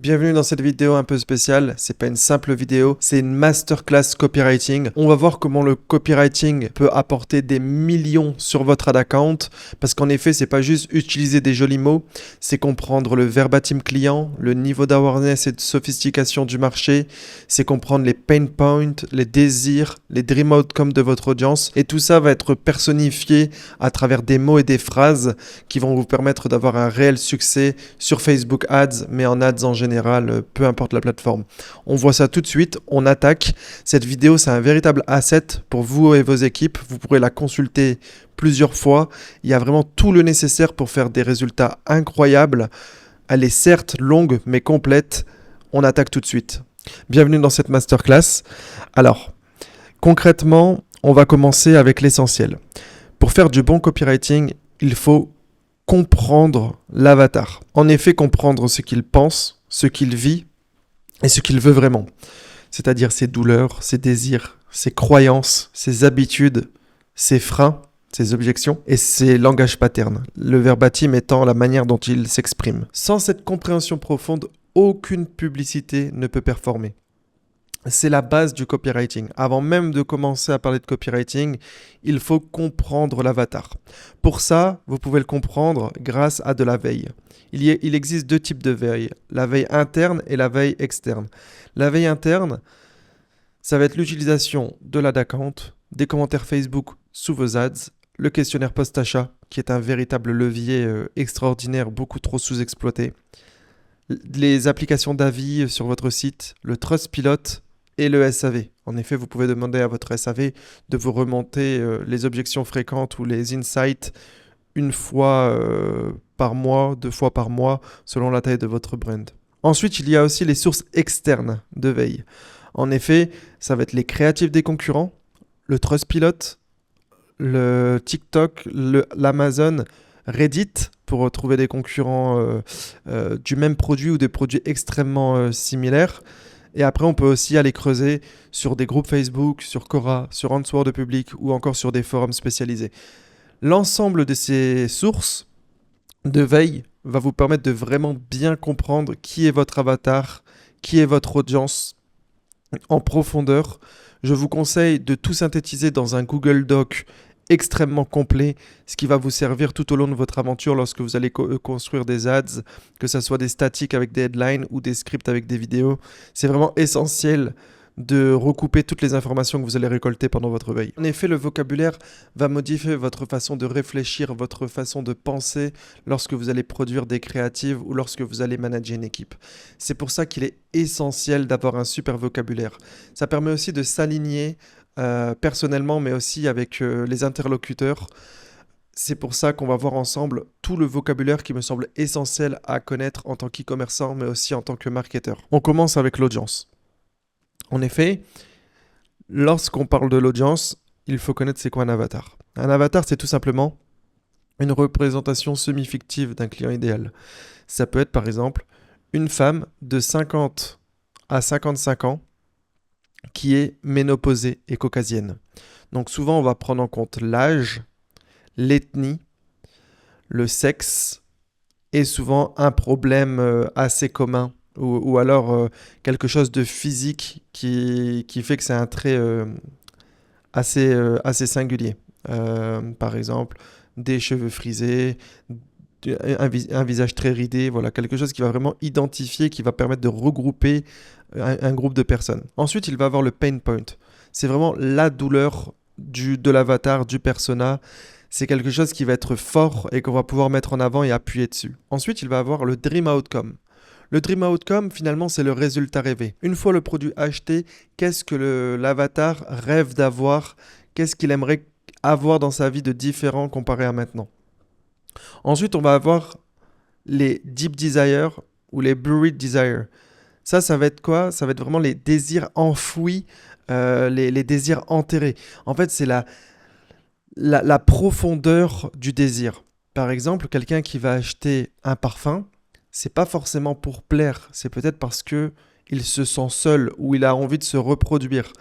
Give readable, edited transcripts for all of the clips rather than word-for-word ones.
Bienvenue dans cette vidéo un peu spéciale. C'est pas une simple vidéo, c'est une masterclass copywriting. On va voir comment le copywriting peut apporter des millions sur votre ad account, parce qu'en effet, c'est pas juste utiliser des jolis mots, c'est comprendre le verbatim client, le niveau d'awareness et de sophistication du marché, c'est comprendre les pain points, les désirs, les dream outcomes de votre audience, et tout ça va être personnifié à travers des mots et des phrases qui vont vous permettre d'avoir un réel succès sur Facebook Ads, mais en ads en général, peu importe la plateforme. On voit ça tout de suite, on attaque. Cette vidéo, c'est un véritable asset pour vous et vos équipes. Vous pourrez la consulter plusieurs fois. Il y a vraiment tout le nécessaire pour faire des résultats incroyables. Elle est certes longue, mais complète. On attaque tout de suite. Bienvenue dans cette masterclass. Alors, concrètement, on va commencer avec l'essentiel. Pour faire du bon copywriting, il faut comprendre l'avatar. En effet, comprendre ce qu'il pense, ce qu'il vit et ce qu'il veut vraiment. C'est-à-dire ses douleurs, ses désirs, ses croyances, ses habitudes, ses freins, ses objections et ses langages patterns. Le verbatim étant la manière dont il s'exprime. Sans cette compréhension profonde, aucune publicité ne peut performer. C'est la base du copywriting. Avant même de commencer à parler de copywriting, il faut comprendre l'avatar. Pour ça, vous pouvez le comprendre grâce à de la veille. Il existe deux types de veille, la veille interne et la veille externe. La veille interne, ça va être l'utilisation de l'ad account, des commentaires Facebook sous vos ads, le questionnaire post-achat, qui est un véritable levier extraordinaire, beaucoup trop sous-exploité, les applications d'avis sur votre site, le Trustpilot, et le SAV. En effet, vous pouvez demander à votre SAV de vous remonter les objections fréquentes ou les insights une fois par mois, 2 fois par mois, selon la taille de votre brand. Ensuite, il y a aussi les sources externes de veille. En effet, ça va être les créatifs des concurrents, le Trustpilot, le TikTok, l'Amazon, Reddit, pour retrouver des concurrents du même produit ou des produits extrêmement similaires. Et après, on peut aussi aller creuser sur des groupes Facebook, sur Quora, sur Answer de Public ou encore sur des forums spécialisés. L'ensemble de ces sources de veille va vous permettre de vraiment bien comprendre qui est votre avatar, qui est votre audience en profondeur. Je vous conseille de tout synthétiser dans un Google Doc extrêmement complet, ce qui va vous servir tout au long de votre aventure lorsque vous allez construire des ads, que ce soit des statiques avec des headlines ou des scripts avec des vidéos. C'est vraiment essentiel de recouper toutes les informations que vous allez récolter pendant votre veille. En effet, le vocabulaire va modifier votre façon de réfléchir, votre façon de penser lorsque vous allez produire des créatives ou lorsque vous allez manager une équipe. C'est pour ça qu'il est essentiel d'avoir un super vocabulaire. Ça permet aussi de s'aligner personnellement, mais aussi avec les interlocuteurs. C'est pour ça qu'on va voir ensemble tout le vocabulaire qui me semble essentiel à connaître en tant qu'e-commerçant, mais aussi en tant que marketeur. On commence avec l'audience. En effet, lorsqu'on parle de l'audience, il faut connaître c'est quoi un avatar. Un avatar, c'est tout simplement une représentation semi-fictive d'un client idéal. Ça peut être par exemple une femme de 50 à 55 ans qui est ménopausée et caucasienne. Donc souvent, on va prendre en compte l'âge, l'ethnie, le sexe et souvent un problème assez commun ou alors quelque chose de physique qui fait que c'est un trait assez singulier. Par exemple, des cheveux frisés, un visage très ridé, voilà, quelque chose qui va vraiment identifier, qui va permettre de regrouper un groupe de personnes. Ensuite, il va avoir le pain point. C'est vraiment la douleur de l'avatar, du persona. C'est quelque chose qui va être fort et qu'on va pouvoir mettre en avant et appuyer dessus. Ensuite, il va avoir le dream outcome. Le dream outcome, finalement, c'est le résultat rêvé. Une fois le produit acheté, qu'est-ce que l'avatar rêve d'avoir? Qu'est-ce qu'il aimerait avoir dans sa vie de différent comparé à maintenant? Ensuite, on va avoir les deep desires ou les buried desires. Ça va être quoi? Ça va être vraiment les désirs enfouis, les désirs enterrés. En fait, c'est la profondeur du désir. Par exemple, quelqu'un qui va acheter un parfum, c'est pas forcément pour plaire, c'est peut-être parce que il se sent seul ou il a envie de se reproduire.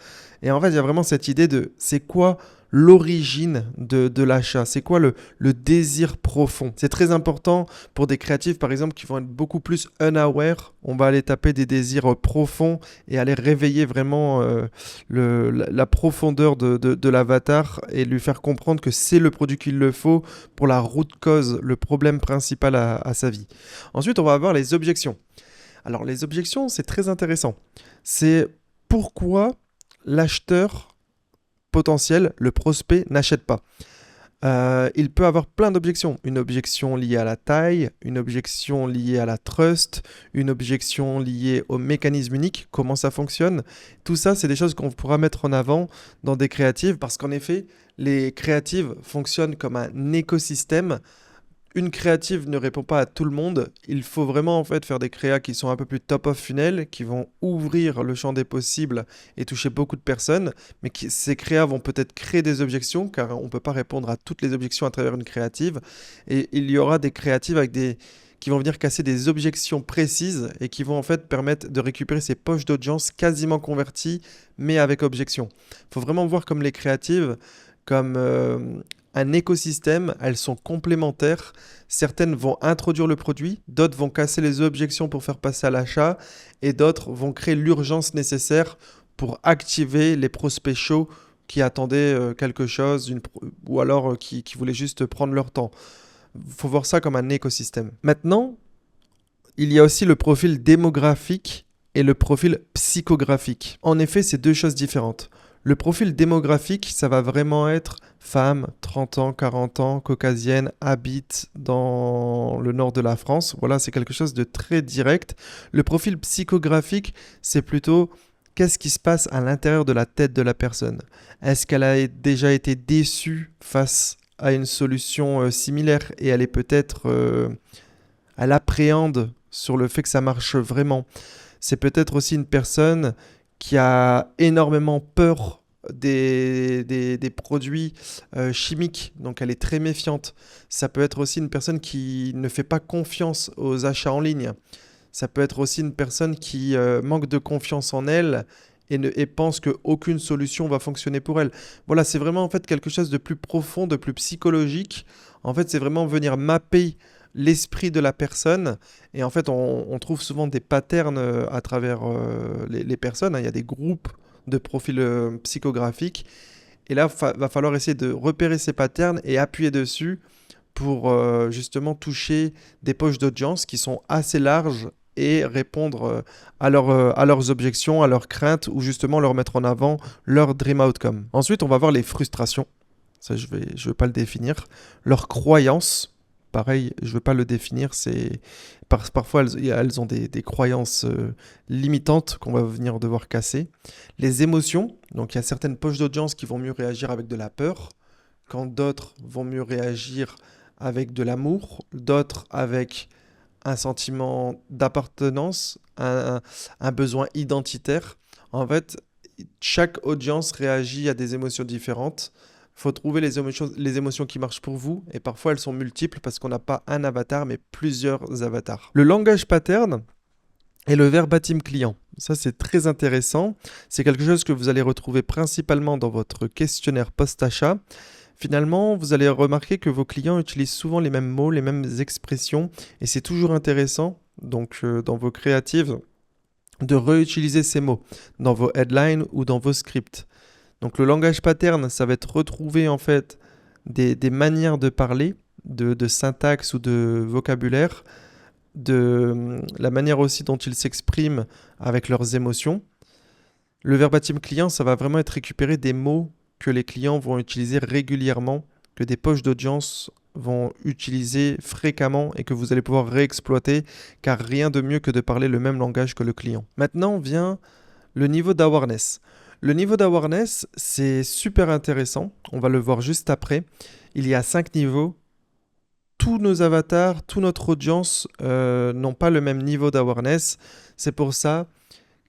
Et en fait, il y a vraiment cette idée de c'est quoi l'origine de l'achat. C'est quoi le désir profond? C'est très important pour des créatifs, par exemple, qui vont être beaucoup plus unaware. On va aller taper des désirs profonds et aller réveiller vraiment la profondeur de l'avatar et lui faire comprendre que c'est le produit qu'il le faut pour la root cause, le problème principal à sa vie. Ensuite, on va avoir les objections. Alors, les objections, c'est très intéressant. C'est pourquoi l'acheteur potentiel, le prospect, n'achète pas. Il peut avoir plein d'objections. Une objection liée à la taille, une objection liée à la trust, une objection liée au mécanisme unique, comment ça fonctionne. Tout ça, c'est des choses qu'on pourra mettre en avant dans des créatives parce qu'en effet, les créatives fonctionnent comme un écosystème. Une créative ne répond pas à tout le monde. Il faut vraiment en fait faire des créas qui sont un peu plus top of funnel, qui vont ouvrir le champ des possibles et toucher beaucoup de personnes. Mais ces créas vont peut-être créer des objections, car on ne peut pas répondre à toutes les objections à travers une créative. Et il y aura des créatives qui vont venir casser des objections précises et qui vont en fait permettre de récupérer ces poches d'audience quasiment converties, mais avec objection. Il faut vraiment voir comme les créatives, comme un écosystème, elles sont complémentaires. Certaines vont introduire le produit, d'autres vont casser les objections pour faire passer à l'achat, et d'autres vont créer l'urgence nécessaire pour activer les prospects chauds qui attendaient quelque chose, ou alors qui voulaient juste prendre leur temps. Il faut voir ça comme un écosystème. Maintenant, il y a aussi le profil démographique et le profil psychographique. En effet, c'est deux choses différentes. Le profil démographique, ça va vraiment être femme, 30 ans, 40 ans, caucasienne, habite dans le nord de la France. Voilà, c'est quelque chose de très direct. Le profil psychographique, c'est plutôt qu'est-ce qui se passe à l'intérieur de la tête de la personne. Est-ce qu'elle a déjà été déçue face à une solution similaire et elle est peut-être... elle appréhende sur le fait que ça marche vraiment. C'est peut-être aussi une personne qui a énormément peur des produits chimiques, donc elle est très méfiante. Ça peut être aussi une personne qui ne fait pas confiance aux achats en ligne. Ça peut être aussi une personne qui manque de confiance en elle et pense qu'aucune solution va fonctionner pour elle. Voilà, c'est vraiment en fait quelque chose de plus profond, de plus psychologique. En fait, c'est vraiment venir mapper l'esprit de la personne. Et en fait, on trouve souvent des patterns à travers les personnes. Il y a des groupes de profils psychographiques. Et là, va falloir essayer de repérer ces patterns et appuyer dessus pour justement toucher des poches d'audience qui sont assez larges et répondre à leurs objections, à leurs craintes ou justement leur mettre en avant leur dream outcome. Ensuite, on va voir les frustrations. Ça, je vais pas le définir. Leurs croyances. Pareil, je ne veux pas le définir, parfois elles ont des croyances limitantes qu'on va venir devoir casser. Les émotions, donc il y a certaines poches d'audience qui vont mieux réagir avec de la peur, quand d'autres vont mieux réagir avec de l'amour, d'autres avec un sentiment d'appartenance, un besoin identitaire. En fait, chaque audience réagit à des émotions différentes. Il faut trouver les émotions qui marchent pour vous, et parfois elles sont multiples parce qu'on n'a pas un avatar, mais plusieurs avatars. Le langage pattern et le verbatim client. Ça, c'est très intéressant. C'est quelque chose que vous allez retrouver principalement dans votre questionnaire post-achat. Finalement, vous allez remarquer que vos clients utilisent souvent les mêmes mots, les mêmes expressions, et c'est toujours intéressant, donc dans vos créatives, de réutiliser ces mots dans vos headlines ou dans vos scripts. Donc le langage pattern, ça va être retrouver en fait des manières de parler, de syntaxe ou de vocabulaire, de la manière aussi dont ils s'expriment avec leurs émotions. Le verbatim client, ça va vraiment être récupérer des mots que les clients vont utiliser régulièrement, que des poches d'audience vont utiliser fréquemment et que vous allez pouvoir réexploiter, car rien de mieux que de parler le même langage que le client. Maintenant vient le niveau d'awareness. Le niveau d'awareness, c'est super intéressant. On va le voir juste après. Il y a 5 niveaux. Tous nos avatars, toute notre audience n'ont pas le même niveau d'awareness. C'est pour ça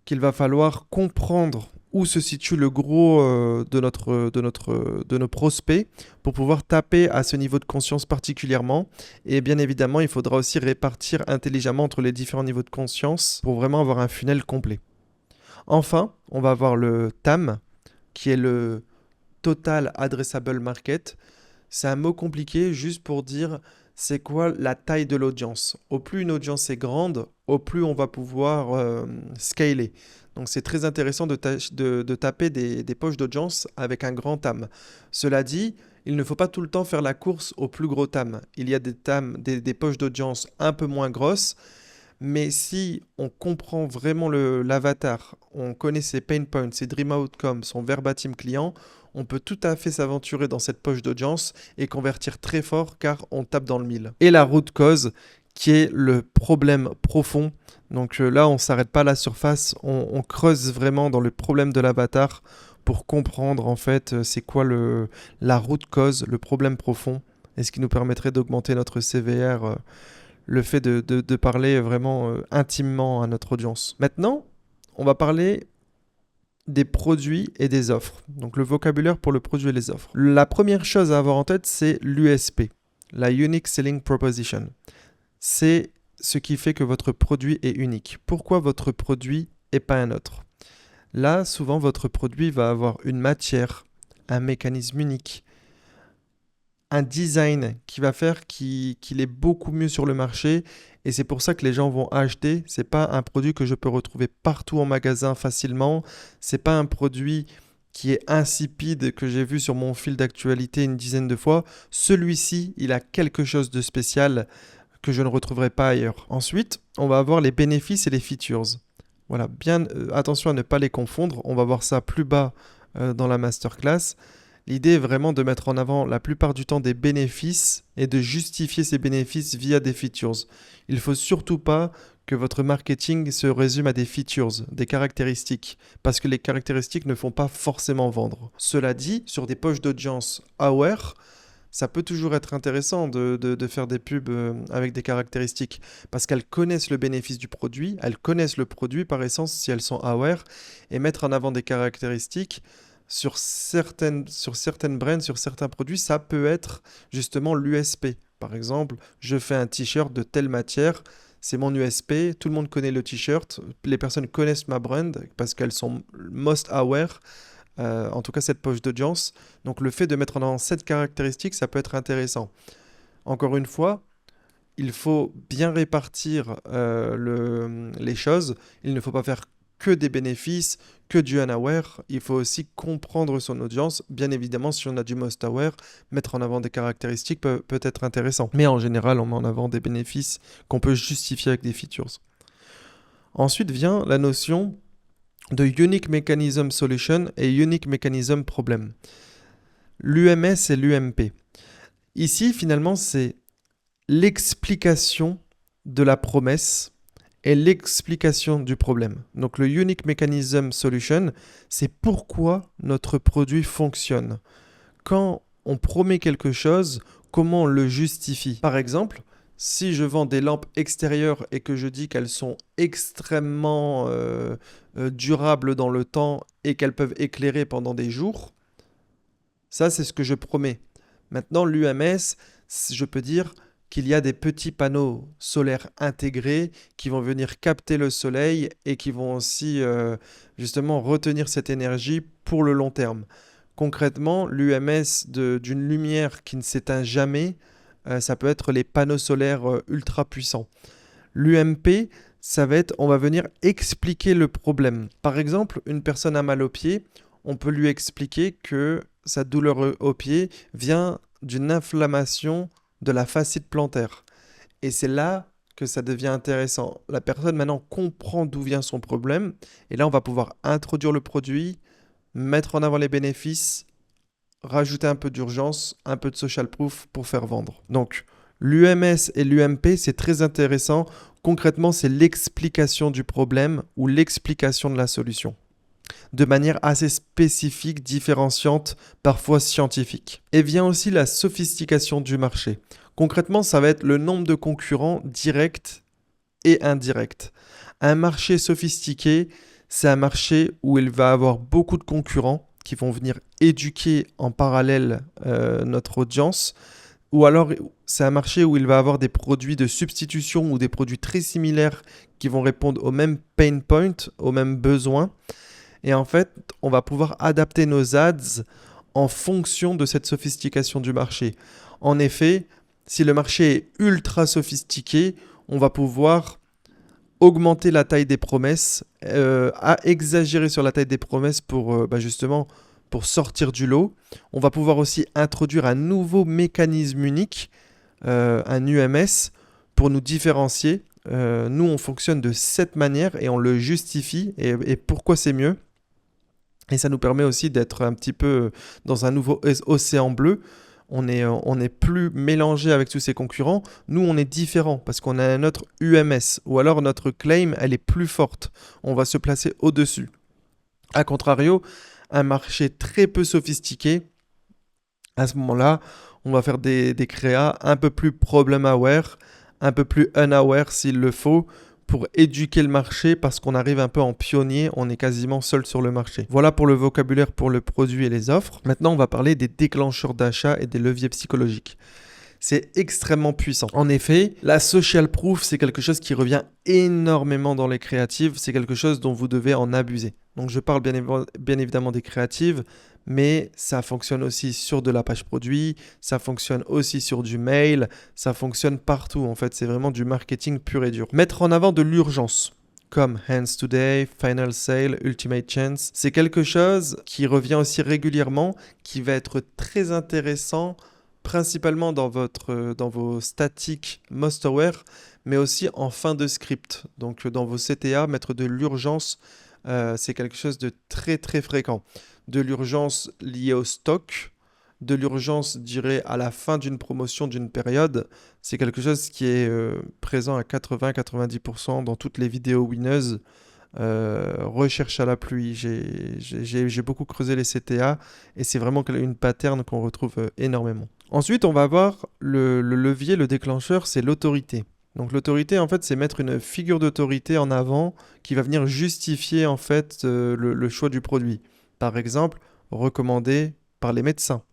qu'il va falloir comprendre où se situe le gros de nos prospects pour pouvoir taper à ce niveau de conscience particulièrement. Et bien évidemment, il faudra aussi répartir intelligemment entre les différents niveaux de conscience pour vraiment avoir un funnel complet. Enfin, on va avoir le TAM, qui est le Total Addressable Market. C'est un mot compliqué juste pour dire c'est quoi la taille de l'audience. Au plus une audience est grande, au plus on va pouvoir scaler. Donc c'est très intéressant de taper des poches d'audience avec un grand TAM. Cela dit, il ne faut pas tout le temps faire la course au plus gros TAM. Il y a des poches d'audience un peu moins grosses, mais si on comprend vraiment l'avatar, on connaît ses pain points, ses dream outcomes, son verbatim client, on peut tout à fait s'aventurer dans cette poche d'audience et convertir très fort car on tape dans le mille. Et la root cause, qui est le problème profond. Donc là, on ne s'arrête pas à la surface, on creuse vraiment dans le problème de l'avatar pour comprendre en fait c'est quoi la root cause, le problème profond, et ce qui nous permettrait d'augmenter notre CVR, le fait de parler vraiment intimement à notre audience. Maintenant, on va parler des produits et des offres. Donc le vocabulaire pour le produit et les offres. La première chose à avoir en tête, c'est l'USP, la Unique Selling Proposition. C'est ce qui fait que votre produit est unique. Pourquoi votre produit et pas un autre? Là, souvent, votre produit va avoir une matière, un mécanisme unique, un design qui va faire qu'il est beaucoup mieux sur le marché, et c'est pour ça que les gens vont acheter. C'est pas un produit que je peux retrouver partout en magasin facilement, c'est pas un produit qui est insipide que j'ai vu sur mon fil d'actualité une dizaine de fois. Celui-ci, il a quelque chose de spécial que je ne retrouverai pas ailleurs. Ensuite, on va avoir les bénéfices et les features. Voilà, bien attention à ne pas les confondre, on va voir ça plus bas dans la masterclass. L'idée est vraiment de mettre en avant la plupart du temps des bénéfices et de justifier ces bénéfices via des features. Il ne faut surtout pas que votre marketing se résume à des features, des caractéristiques, parce que les caractéristiques ne font pas forcément vendre. Cela dit, sur des poches d'audience aware, ça peut toujours être intéressant de faire des pubs avec des caractéristiques, parce qu'elles connaissent le bénéfice du produit, elles connaissent le produit par essence si elles sont aware, et mettre en avant des caractéristiques sur certaines brands, sur certains produits, ça peut être justement l'USP. Par exemple, je fais un t-shirt de telle matière, c'est mon USP, tout le monde connaît le t-shirt, les personnes connaissent ma brand parce qu'elles sont most aware, en tout cas cette poche d'audience. Donc le fait de mettre en avant cette caractéristique, ça peut être intéressant. Encore une fois, il faut bien répartir les choses, il ne faut pas faire que des bénéfices, que du unaware. Il faut aussi comprendre son audience. Bien évidemment, si on a du most aware, mettre en avant des caractéristiques peut être intéressant. Mais en général, on met en avant des bénéfices qu'on peut justifier avec des features. Ensuite vient la notion de Unique Mechanism Solution et Unique Mechanism Problem. L'UMS et l'UMP. Ici, finalement, c'est l'explication de la promesse et l'explication du problème. Donc le Unique Mechanism Solution, c'est pourquoi notre produit fonctionne. Quand on promet quelque chose, comment on le justifie? Par exemple, si je vends des lampes extérieures et que je dis qu'elles sont extrêmement durables dans le temps et qu'elles peuvent éclairer pendant des jours, ça c'est ce que je promets. Maintenant, l'UMS, je peux dire qu'il y a des petits panneaux solaires intégrés qui vont venir capter le soleil et qui vont aussi justement retenir cette énergie pour le long terme. Concrètement, l'UMS d'une lumière qui ne s'éteint jamais, ça peut être les panneaux solaires ultra puissants. L'UMP, ça va être, on va venir expliquer le problème. Par exemple, une personne a mal au pied, on peut lui expliquer que sa douleur au pied vient d'une inflammation de la fascite plantaire. Et c'est là que ça devient intéressant. La personne maintenant comprend d'où vient son problème, et là on va pouvoir introduire le produit, mettre en avant les bénéfices, rajouter un peu d'urgence, un peu de social proof pour faire vendre. Donc l'UMS et l'UMP, c'est très intéressant. Concrètement, c'est l'explication du problème ou l'explication de la solution, de manière assez spécifique, différenciante, parfois scientifique. Et vient aussi la sophistication du marché. Concrètement, ça va être le nombre de concurrents directs et indirects. Un marché sophistiqué, c'est un marché où il va avoir beaucoup de concurrents qui vont venir éduquer en parallèle notre audience. Ou alors, c'est un marché où il va avoir des produits de substitution ou des produits très similaires qui vont répondre aux mêmes pain points, aux mêmes besoins. Et en fait, on va pouvoir adapter nos ads en fonction de cette sophistication du marché. En effet, si le marché est ultra sophistiqué, on va pouvoir augmenter la taille des promesses, à exagérer sur la taille des promesses pour justement pour sortir du lot. On va pouvoir aussi introduire un nouveau mécanisme unique, un UMS, pour nous différencier. Nous, on fonctionne de cette manière et on le justifie. Et pourquoi c'est mieux? Et ça nous permet aussi d'être un petit peu dans un nouveau océan bleu. On est plus mélangé avec tous ses concurrents. Nous, on est différent parce qu'on a notre UMS. Ou alors notre claim, elle est plus forte. On va se placer au-dessus. A contrario, un marché très peu sophistiqué, à ce moment-là, on va faire des créas un peu plus problem-aware, un peu plus unaware s'il le faut, pour éduquer le marché parce qu'on arrive un peu en pionnier, on est quasiment seul sur le marché. Voilà pour le vocabulaire pour le produit et les offres. Maintenant, on va parler des déclencheurs d'achat et des leviers psychologiques. C'est extrêmement puissant. En effet, la social proof, c'est quelque chose qui revient énormément dans les créatives. C'est quelque chose dont vous devez en abuser. Donc, je parle bien évidemment des créatives, mais ça fonctionne aussi sur de la page produit, ça fonctionne aussi sur du mail, ça fonctionne partout. En fait, c'est vraiment du marketing pur et dur. Mettre en avant de l'urgence, comme Hands Today, Final Sale, Ultimate Chance, c'est quelque chose qui revient aussi régulièrement, qui va être très intéressant, principalement dans vos statiques most aware, mais aussi en fin de script. Donc dans vos CTA, mettre de l'urgence, c'est quelque chose de très très fréquent. De l'urgence liée au stock, de l'urgence, je dirais, à la fin d'une promotion d'une période, c'est quelque chose qui est présent à 80-90% dans toutes les vidéos winners. Recherche à la pluie, j'ai beaucoup creusé les CTA et c'est vraiment une pattern qu'on retrouve énormément. Ensuite, on va avoir le levier, le déclencheur, c'est l'autorité. Donc l'autorité, en fait, c'est mettre une figure d'autorité en avant qui va venir justifier en fait le choix du produit. Par exemple, recommandé par les médecins.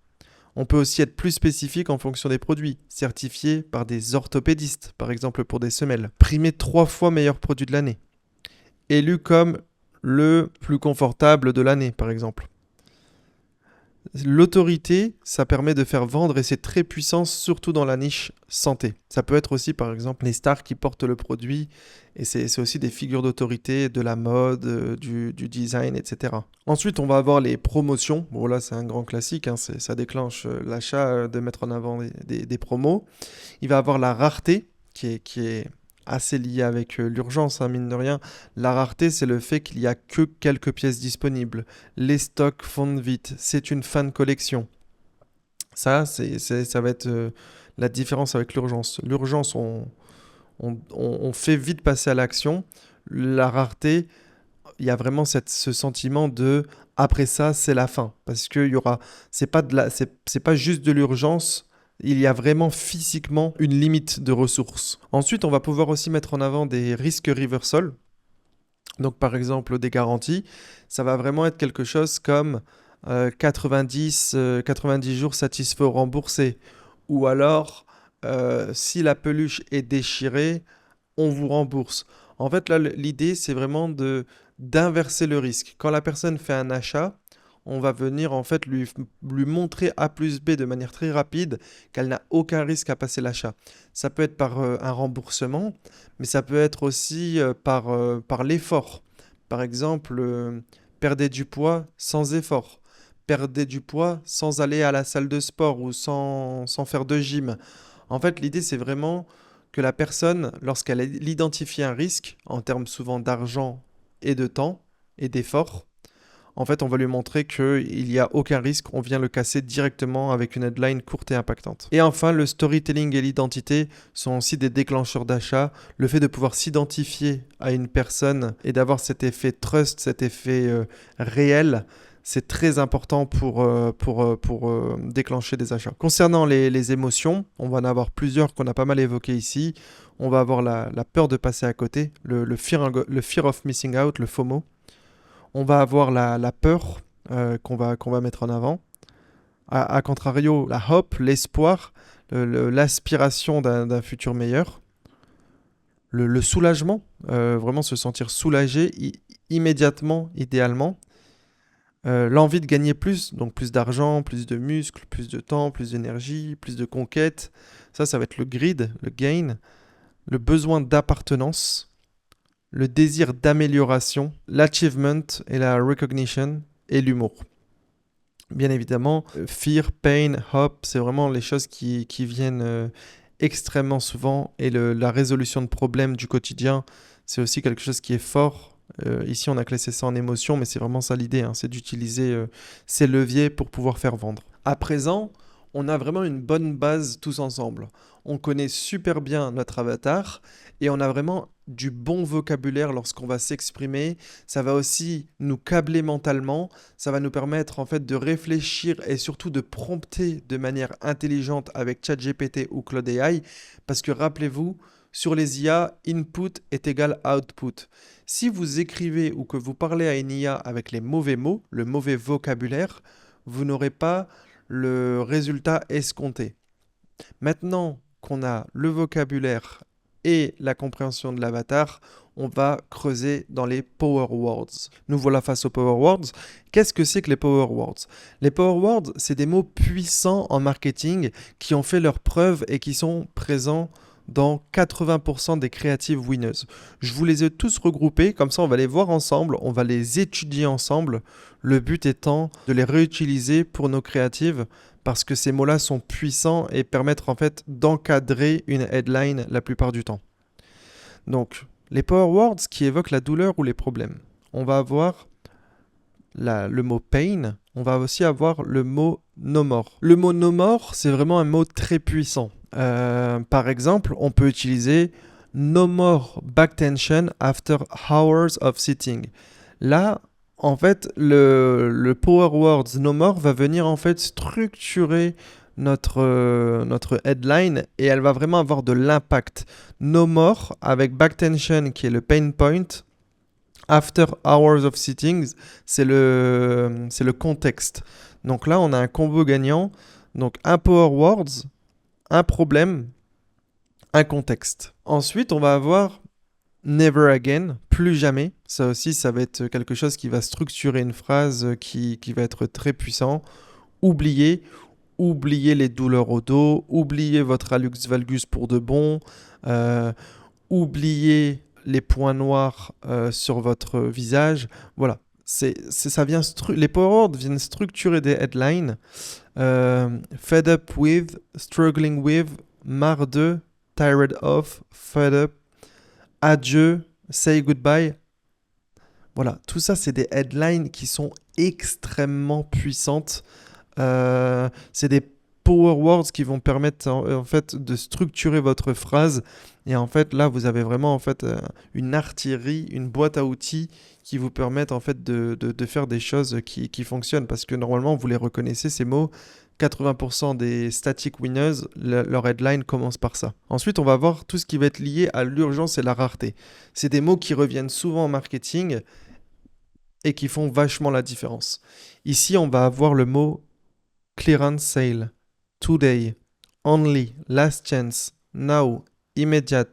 On peut aussi être plus spécifique en fonction des produits, certifié par des orthopédistes, par exemple pour des semelles. Primé 3 fois meilleur produit de l'année. Élu comme le plus confortable de l'année, par exemple. L'autorité, ça permet de faire vendre et c'est très puissant, surtout dans la niche santé. Ça peut être aussi, par exemple, les stars qui portent le produit et c'est aussi des figures d'autorité de la mode, du design, etc. Ensuite, on va avoir les promotions. Bon, là, c'est un grand classique, hein, ça déclenche l'achat de mettre en avant des promos. Il va avoir la rareté qui est assez lié avec l'urgence, hein, mine de rien. La rareté, c'est le fait qu'il n'y a que quelques pièces disponibles. Les stocks fondent vite. C'est une fin de collection. Ça va être la différence avec l'urgence. L'urgence, on fait vite passer à l'action. La rareté, il y a vraiment ce sentiment de après ça, c'est la fin. Parce que c'est pas juste de l'urgence. Il y a vraiment physiquement une limite de ressources. Ensuite, on va pouvoir aussi mettre en avant des risques reversal. Donc, par exemple, des garanties. Ça va vraiment être quelque chose comme 90 jours satisfaits ou remboursés. Ou alors, si la peluche est déchirée, on vous rembourse. En fait, là, l'idée, c'est vraiment d'inverser le risque. Quand la personne fait un achat, on va venir en fait lui montrer A plus B de manière très rapide qu'elle n'a aucun risque à passer l'achat. Ça peut être par un remboursement, mais ça peut être aussi par l'effort. Par exemple, perdez du poids sans effort. Perdez du poids sans aller à la salle de sport ou sans faire de gym. En fait, l'idée, c'est vraiment que la personne, lorsqu'elle identifie un risque, en termes souvent d'argent et de temps et d'effort, en fait, on va lui montrer qu'il n'y a aucun risque, on vient le casser directement avec une headline courte et impactante. Et enfin, le storytelling et l'identité sont aussi des déclencheurs d'achat. Le fait de pouvoir s'identifier à une personne et d'avoir cet effet trust, cet effet réel, c'est très important pour déclencher des achats. Concernant les émotions, on va en avoir plusieurs qu'on a pas mal évoquées ici. On va avoir la peur de passer à côté, le fear of missing out, le FOMO. On va avoir la peur qu'on va mettre en avant. A contrario, la hope, l'espoir, l'aspiration d'un futur meilleur. Le soulagement, vraiment se sentir soulagé immédiatement, idéalement. L'envie de gagner plus, donc plus d'argent, plus de muscles, plus de temps, plus d'énergie, plus de conquêtes. Ça va être le greed, le gain. Le besoin d'appartenance, le désir d'amélioration, l'achievement et la recognition et l'humour. Bien évidemment, fear, pain, hope, c'est vraiment les choses qui viennent extrêmement souvent. Et la résolution de problèmes du quotidien, c'est aussi quelque chose qui est fort. Ici, on a classé ça en émotion, mais c'est vraiment ça l'idée, hein, c'est d'utiliser ces leviers pour pouvoir faire vendre. À présent, on a vraiment une bonne base tous ensemble. On connaît super bien notre avatar et on a vraiment du bon vocabulaire lorsqu'on va s'exprimer. Ça va aussi nous câbler mentalement. Ça va nous permettre en fait de réfléchir et surtout de prompter de manière intelligente avec ChatGPT ou Claude AI. Parce que rappelez-vous, sur les IA, input est égal output. Si vous écrivez ou que vous parlez à une IA avec les mauvais mots, le mauvais vocabulaire, vous n'aurez pas le résultat escompté. Maintenant qu'on a le vocabulaire et la compréhension de l'avatar, on va creuser dans les Power Words. Nous voilà face aux Power Words. Qu'est-ce que c'est que les Power Words? Les Power Words, c'est des mots puissants en marketing qui ont fait leurs preuves et qui sont présents dans 80% des creative winners. Je vous les ai tous regroupés, comme ça on va les voir ensemble, on va les étudier ensemble, le but étant de les réutiliser pour nos créatives, parce que ces mots-là sont puissants et permettent en fait d'encadrer une headline la plupart du temps. Donc, les power words qui évoquent la douleur ou les problèmes. On va avoir le mot pain, on va aussi avoir le mot no more. Le mot no more, c'est vraiment un mot très puissant. Par exemple, on peut utiliser no more back tension after hours of sitting. Là, en fait, le power words no more va venir en fait structurer notre headline et elle va vraiment avoir de l'impact. No more avec back tension qui est le pain point. After hours of sittings, c'est le contexte. Donc là, on a un combo gagnant. Donc un power words, un problème, un contexte. Ensuite, on va avoir never again, plus jamais. Ça aussi, ça va être quelque chose qui va structurer une phrase qui va être très puissant. Oubliez les douleurs au dos, oubliez votre hallux valgus pour de bon, oubliez les points noirs sur votre visage. Voilà. Ça vient les power words viennent structurer des headlines. Fed up with, struggling with, marre de, tired of, fed up, adieu, say goodbye. Voilà, tout ça, c'est des headlines qui sont extrêmement puissantes. C'est des power words qui vont permettre en fait de structurer votre phrase. Et en fait, là, vous avez vraiment en fait une artillerie, une boîte à outils qui vous permettent en fait de faire des choses qui fonctionnent. Parce que normalement, vous les reconnaissez, ces mots. 80% des static winners, leur headline commence par ça. Ensuite, on va voir tout ce qui va être lié à l'urgence et la rareté. C'est des mots qui reviennent souvent en marketing et qui font vachement la différence. Ici, on va avoir le mot clearance sale, today, only, last chance, now, immediate,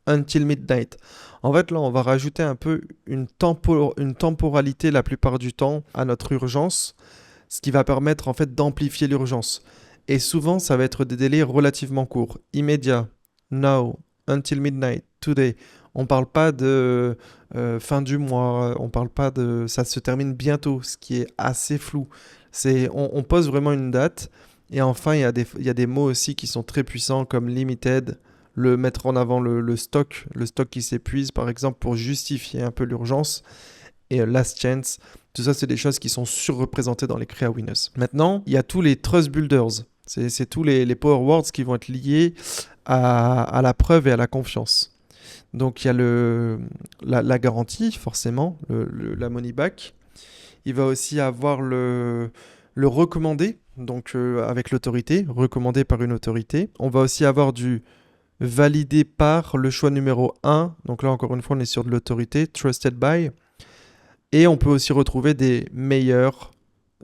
until midnight. En fait, là, on va rajouter un peu une temporalité la plupart du temps à notre urgence, ce qui va permettre en fait d'amplifier l'urgence. Et souvent, ça va être des délais relativement courts. Immédiat, now, until midnight, today. On ne parle pas de fin du mois, on parle pas de ça se termine bientôt, ce qui est assez flou. On pose vraiment une date. Et enfin, il y a des mots aussi qui sont très puissants comme limited, mettre en avant le stock qui s'épuise par exemple pour justifier un peu l'urgence. Et last chance, tout ça c'est des choses qui sont surreprésentées dans les Crea Winners. Maintenant, il y a tous les trust builders. C'est tous les power words qui vont être liés à la preuve et à la confiance. Donc il y a la garantie, forcément, la money back. Il va aussi avoir le recommandé, donc avec l'autorité, recommandé par une autorité. On va aussi avoir du validé par le choix numéro 1. Donc là, encore une fois, on est sur de l'autorité, trusted by. Et on peut aussi retrouver des meilleurs,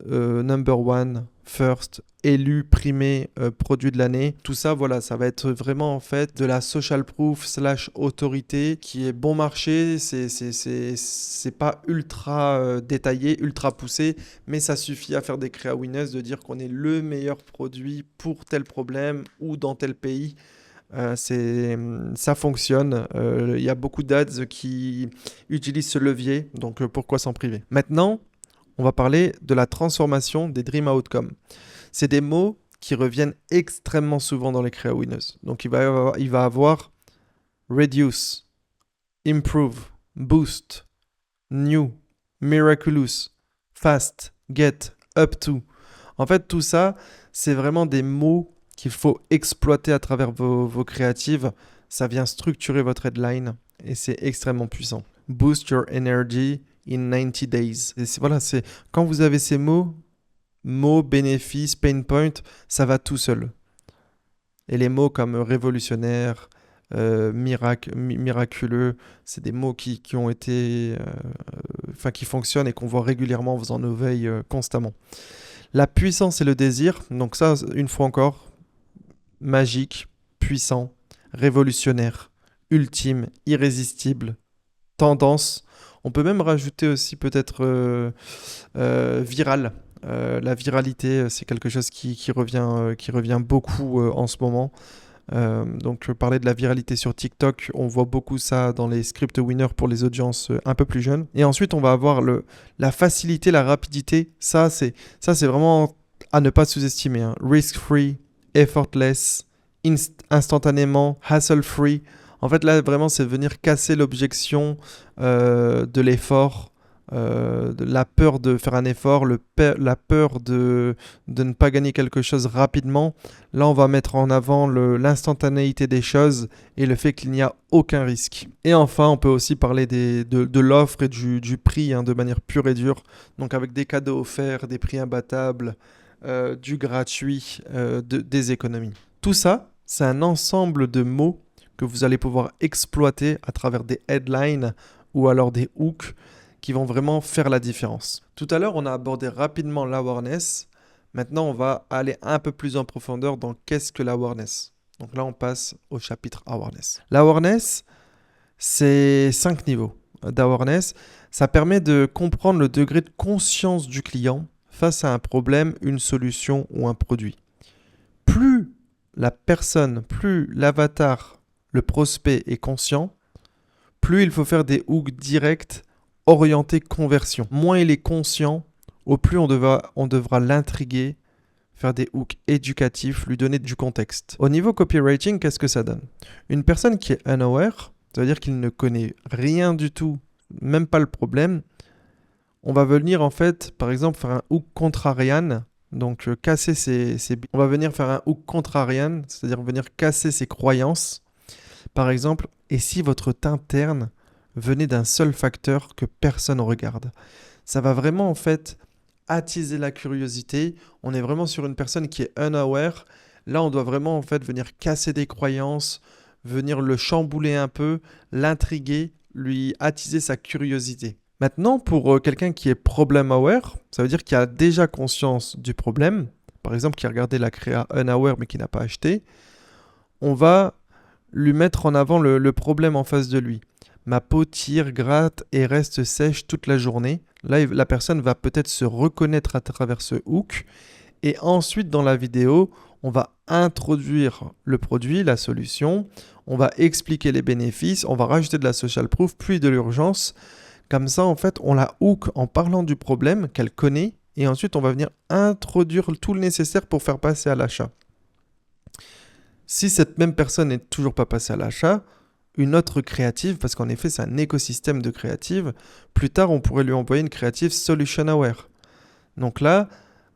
number one, first élu, primé, produit de l'année. Tout ça, voilà, ça va être vraiment en fait de la social proof / autorité qui est bon marché. C'est pas ultra détaillé, ultra poussé, mais ça suffit à faire des créa winners de dire qu'on est le meilleur produit pour tel problème ou dans tel pays. Ça fonctionne. Il y a beaucoup d'ads qui utilisent ce levier, donc pourquoi s'en priver? Maintenant, on va parler de la transformation des dream outcomes. C'est des mots qui reviennent extrêmement souvent dans les créa winners. Donc il va avoir reduce, improve, boost, new, miraculous, fast, get, up to. En fait, tout ça, c'est vraiment des mots qu'il faut exploiter à travers vos créatives. Ça vient structurer votre headline et c'est extrêmement puissant. Boost your energy in 90 days. Et voilà, quand vous avez ces mots, bénéfices, pain point, ça va tout seul. Et les mots comme révolutionnaire, miraculeux, c'est des mots qui ont été, qui fonctionnent et qu'on voit régulièrement en faisant nos veilles constamment. La puissance et le désir, donc ça, une fois encore, magique, puissant, révolutionnaire, ultime, irrésistible, tendance. On peut même rajouter aussi peut-être viral. La viralité, c'est quelque chose qui revient beaucoup en ce moment. Donc parler de la viralité sur TikTok, on voit beaucoup ça dans les script winners pour les audiences un peu plus jeunes. Et ensuite, on va avoir la facilité, la rapidité. Ça, c'est vraiment à ne pas sous-estimer. Hein. Risk-free, effortless, instantanément, hassle-free. En fait, là, vraiment, c'est venir casser l'objection de l'effort, de la peur de faire un effort, la peur de ne pas gagner quelque chose rapidement. Là, on va mettre en avant l'instantanéité des choses et le fait qu'il n'y a aucun risque. Et enfin, on peut aussi parler de l'offre et du prix de manière pure et dure. Donc avec des cadeaux offerts, des prix imbattables, du gratuit, des économies. Tout ça, c'est un ensemble de mots que vous allez pouvoir exploiter à travers des headlines ou alors des hooks qui vont vraiment faire la différence. Tout à l'heure, on a abordé rapidement l'awareness. Maintenant, on va aller un peu plus en profondeur dans qu'est-ce que l'awareness. Donc là, on passe au chapitre awareness. L'awareness, c'est 5 niveaux d'awareness. Ça permet de comprendre le degré de conscience du client face à un problème, une solution ou un produit. Plus la personne, plus l'avatar, le prospect est conscient, plus il faut faire des hooks directs orientés conversion. Moins il est conscient, au plus on devra l'intriguer, faire des hooks éducatifs, lui donner du contexte. Au niveau copywriting, qu'est-ce que ça donne? Une personne qui est unaware, ça veut dire qu'il ne connaît rien du tout, même pas le problème, on va venir en fait, par exemple, faire un hook contrarian. Donc casser on va venir faire un hook contrarian, c'est-à-dire venir casser ses croyances. Par exemple, et si votre teint terne venait d'un seul facteur que personne ne regarde? Ça va vraiment en fait attiser la curiosité. On est vraiment sur une personne qui est unaware. Là, on doit vraiment en fait venir casser des croyances, venir le chambouler un peu, l'intriguer, lui attiser sa curiosité. Maintenant, pour quelqu'un qui est problem aware, ça veut dire qu'il a déjà conscience du problème, par exemple qui a regardé la créa unaware mais qui n'a pas acheté, on va lui mettre en avant le problème en face de lui. Ma peau tire, gratte et reste sèche toute la journée. Là, la personne va peut-être se reconnaître à travers ce hook. Et ensuite, dans la vidéo, on va introduire le produit, la solution. On va expliquer les bénéfices. On va rajouter de la social proof, puis de l'urgence. Comme ça, en fait, on la hook en parlant du problème qu'elle connaît. Et ensuite, on va venir introduire tout le nécessaire pour faire passer à l'achat. Si cette même personne n'est toujours pas passée à l'achat, une autre créative, parce qu'en effet c'est un écosystème de créatives, plus tard on pourrait lui envoyer une créative solution aware. Donc là,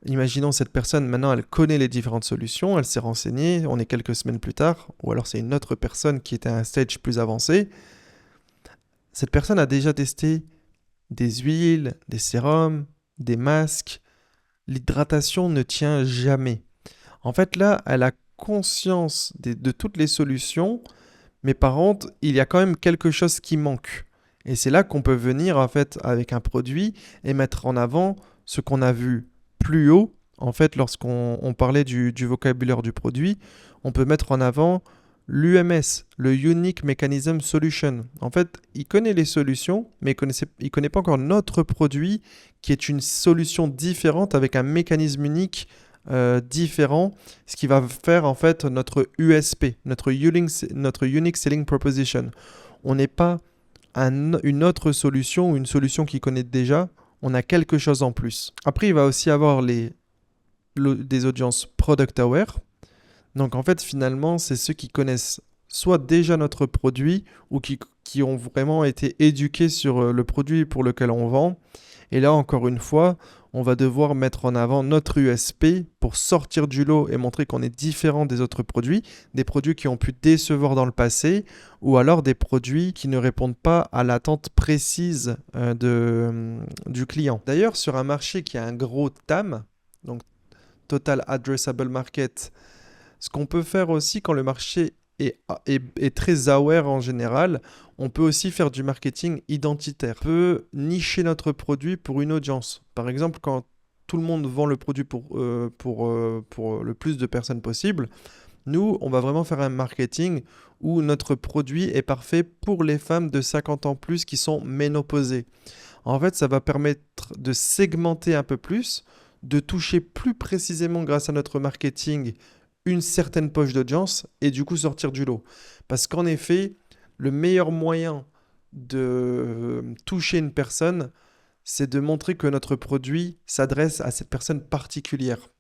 imaginons cette personne, maintenant elle connaît les différentes solutions, elle s'est renseignée, on est quelques semaines plus tard, ou alors c'est une autre personne qui était à un stage plus avancé. Cette personne a déjà testé des huiles, des sérums, des masques. L'hydratation ne tient jamais. En fait là, elle a conscience de toutes les solutions, mais par contre, il y a quand même quelque chose qui manque. Et c'est là qu'on peut venir en fait avec un produit et mettre en avant ce qu'on a vu plus haut En fait, lorsqu'on parlait du vocabulaire du produit, on peut mettre en avant l'UMS, le Unique Mechanism Solution. En fait, il connaît les solutions, mais il ne connaît pas encore notre produit qui est une solution différente avec un mécanisme unique différent, ce qui va faire en fait notre USP, notre Unique Selling Proposition. On n'est pas une autre solution ou une solution qu'il connaît déjà, on a quelque chose en plus. Après, il va aussi avoir des audiences product aware. Donc en fait, finalement, c'est ceux qui connaissent soit déjà notre produit ou qui ont vraiment été éduqués sur le produit pour lequel on vend. Et là, encore une fois, on va devoir mettre en avant notre USP pour sortir du lot et montrer qu'on est différent des autres produits, des produits qui ont pu décevoir dans le passé, ou alors des produits qui ne répondent pas à l'attente précise du client. D'ailleurs, sur un marché qui a un gros TAM, donc Total Addressable Market, ce qu'on peut faire aussi quand le marché est très aware en général, on peut aussi faire du marketing identitaire. On peut nicher notre produit pour une audience. Par exemple, quand tout le monde vend le produit pour le plus de personnes possible, nous, on va vraiment faire un marketing où notre produit est parfait pour les femmes de 50 ans plus qui sont ménopausées. En fait, ça va permettre de segmenter un peu plus, de toucher plus précisément grâce à notre marketing une certaine poche d'audience et du coup sortir du lot. Parce qu'en effet, le meilleur moyen de toucher une personne, c'est de montrer que notre produit s'adresse à cette personne particulière.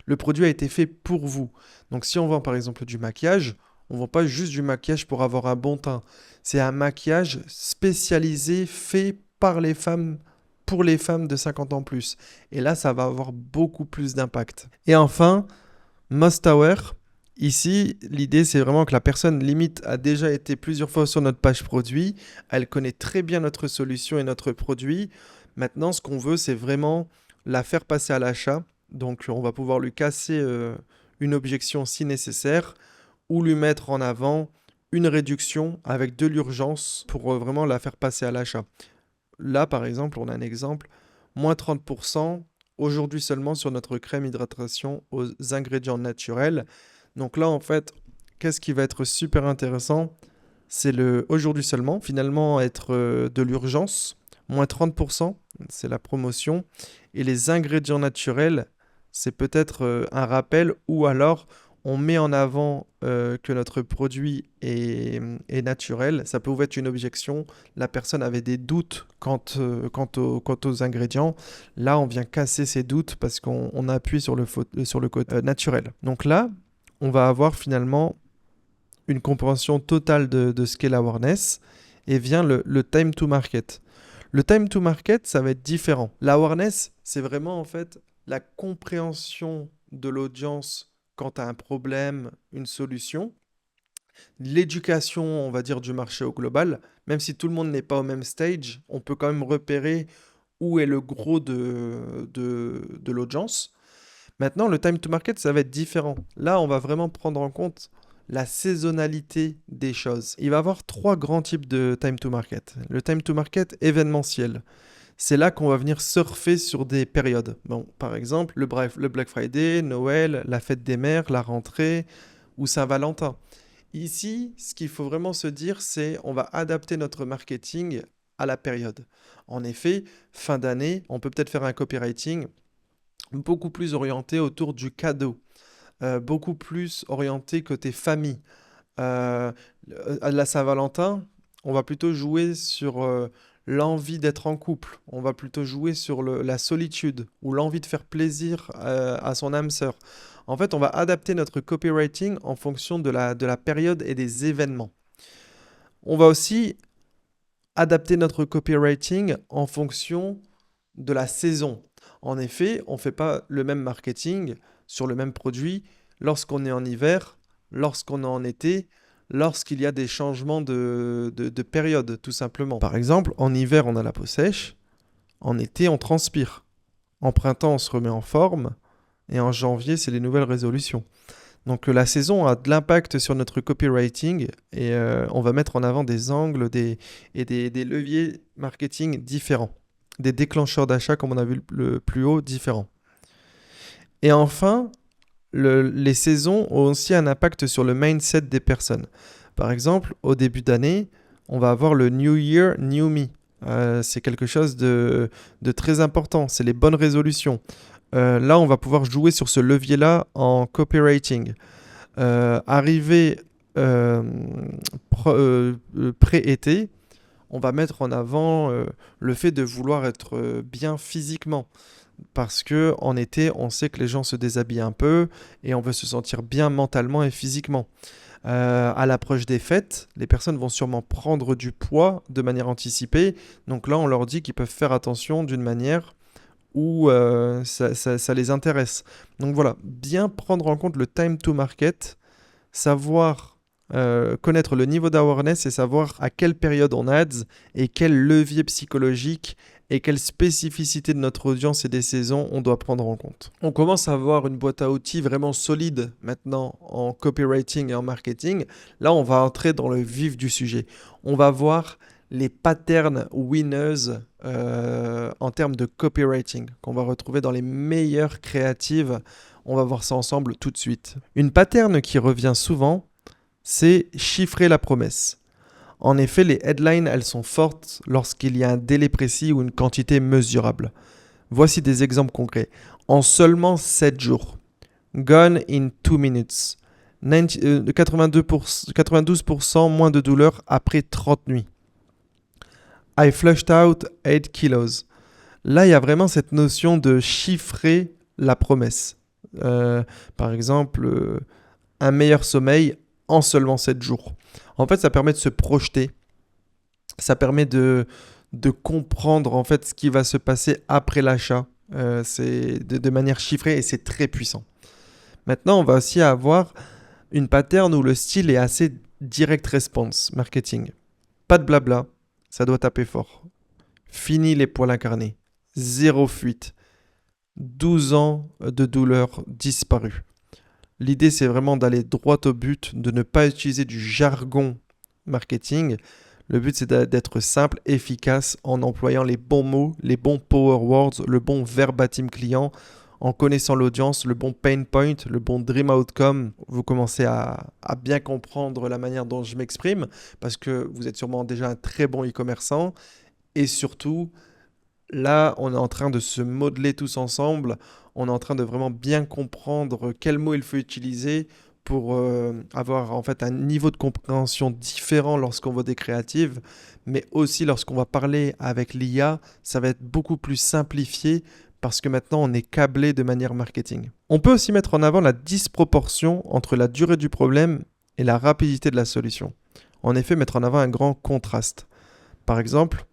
Le produit a été fait pour vous. Donc si on vend par exemple du maquillage, on ne vend pas juste du maquillage pour avoir un bon teint. C'est un maquillage spécialisé, fait par les femmes, pour les femmes de 50 ans plus. Et là, ça va avoir beaucoup plus d'impact. Et enfin, Most Aware, ici, l'idée c'est vraiment que la personne limite a déjà été plusieurs fois sur notre page produit, elle connaît très bien notre solution et notre produit. Maintenant, ce qu'on veut, c'est vraiment la faire passer à l'achat. Donc, on va pouvoir lui casser une objection si nécessaire ou lui mettre en avant une réduction avec de l'urgence pour vraiment la faire passer à l'achat. Là, par exemple, on a un exemple, moins 30%. Aujourd'hui seulement sur notre crème hydratation aux ingrédients naturels. Donc là, en fait, qu'est-ce qui va être super intéressant? C'est le aujourd'hui seulement, finalement être de l'urgence, moins 30%, c'est la promotion. Et les ingrédients naturels, c'est peut-être un rappel ou alors on met en avant que notre produit est naturel. Ça pouvait être une objection. La personne avait des doutes quant aux ingrédients. Là, on vient casser ces doutes parce qu'on appuie sur le côté naturel. Donc là, on va avoir finalement une compréhension totale de ce qu'est l'awareness et vient le time to market. Le time to market, ça va être différent. L'awareness, c'est vraiment en fait la compréhension de l'audience quant à un problème, une solution. L'éducation, on va dire, du marché au global, même si tout le monde n'est pas au même stage, on peut quand même repérer où est le gros de l'audience. Maintenant, le time to market, ça va être différent. Là, on va vraiment prendre en compte la saisonnalité des choses. Il va y avoir 3 grands types de time to market. Le time to market événementiel. C'est là qu'on va venir surfer sur des périodes. Bon, par exemple, le Black Friday, Noël, la fête des mères, la rentrée ou Saint-Valentin. Ici, ce qu'il faut vraiment se dire, c'est on va adapter notre marketing à la période. En effet, fin d'année, on peut peut-être faire un copywriting beaucoup plus orienté autour du cadeau, beaucoup plus orienté côté famille. À la Saint-Valentin, on va plutôt jouer sur l'envie d'être en couple. On va plutôt jouer sur la solitude ou l'envie de faire plaisir à son âme sœur. En fait, on va adapter notre copywriting en fonction de la période et des événements. On va aussi adapter notre copywriting en fonction de la saison. En effet, on ne fait pas le même marketing sur le même produit lorsqu'on est en hiver, lorsqu'on est en été, lorsqu'il y a des changements de période, tout simplement. Par exemple, en hiver, on a la peau sèche, en été, on transpire. En printemps, on se remet en forme, et en janvier, c'est les nouvelles résolutions. Donc la saison a de l'impact sur notre copywriting, et on va mettre en avant des angles et des leviers marketing différents. Des déclencheurs d'achat, comme on a vu le plus haut, différents. Et enfin, les saisons ont aussi un impact sur le mindset des personnes. Par exemple, au début d'année, on va avoir le New Year, New Me. C'est quelque chose de très important, c'est les bonnes résolutions. Là, on va pouvoir jouer sur ce levier-là en copywriting. Arrivé pré-été, on va mettre en avant le fait de vouloir être bien physiquement. Parce que en été, on sait que les gens se déshabillent un peu et on veut se sentir bien mentalement et physiquement. À l'approche des fêtes, les personnes vont sûrement prendre du poids de manière anticipée. Donc là, on leur dit qu'ils peuvent faire attention d'une manière où ça les intéresse. Donc voilà, bien prendre en compte le time to market, savoir connaître le niveau d'awareness et savoir à quelle période on ads et quel levier psychologique et quelle spécificité de notre audience et des saisons on doit prendre en compte. On commence à avoir une boîte à outils vraiment solide maintenant en copywriting et en marketing. Là, on va entrer dans le vif du sujet. On va voir les patterns winners en termes de copywriting qu'on va retrouver dans les meilleures créatives. On va voir ça ensemble tout de suite. Une pattern qui revient souvent, c'est chiffrer la promesse. En effet, les headlines, elles sont fortes lorsqu'il y a un délai précis ou une quantité mesurable. Voici des exemples concrets. En seulement 7 jours. Gone in 2 minutes. 92% moins de douleur après 30 nuits. I flushed out 8 kilos. Là, il y a vraiment cette notion de chiffrer la promesse. Par exemple, un meilleur sommeil en seulement 7 jours. En fait, ça permet de se projeter. Ça permet de comprendre en fait ce qui va se passer après l'achat. C'est de manière chiffrée et c'est très puissant. Maintenant, on va aussi avoir une pattern où le style est assez direct response marketing. Pas de blabla, ça doit taper fort. Fini les poils incarnés. Zéro fuite. 12 ans de douleur disparue. L'idée, c'est vraiment d'aller droit au but, de ne pas utiliser du jargon marketing. Le but, c'est d'être simple, efficace, en employant les bons mots, les bons power words, le bon verbatim client, en connaissant l'audience, le bon pain point, le bon dream outcome. Vous commencez à bien comprendre la manière dont je m'exprime, parce que vous êtes sûrement déjà un très bon e-commerçant. Et surtout, là, on est en train de se modeler tous ensemble. On est en train de vraiment bien comprendre quels mots il faut utiliser pour avoir en fait un niveau de compréhension différent lorsqu'on voit des créatives, mais aussi lorsqu'on va parler avec l'IA, ça va être beaucoup plus simplifié parce que maintenant on est câblé de manière marketing. On peut aussi mettre en avant la disproportion entre la durée du problème et la rapidité de la solution. En effet, mettre en avant un grand contraste. Par exemple,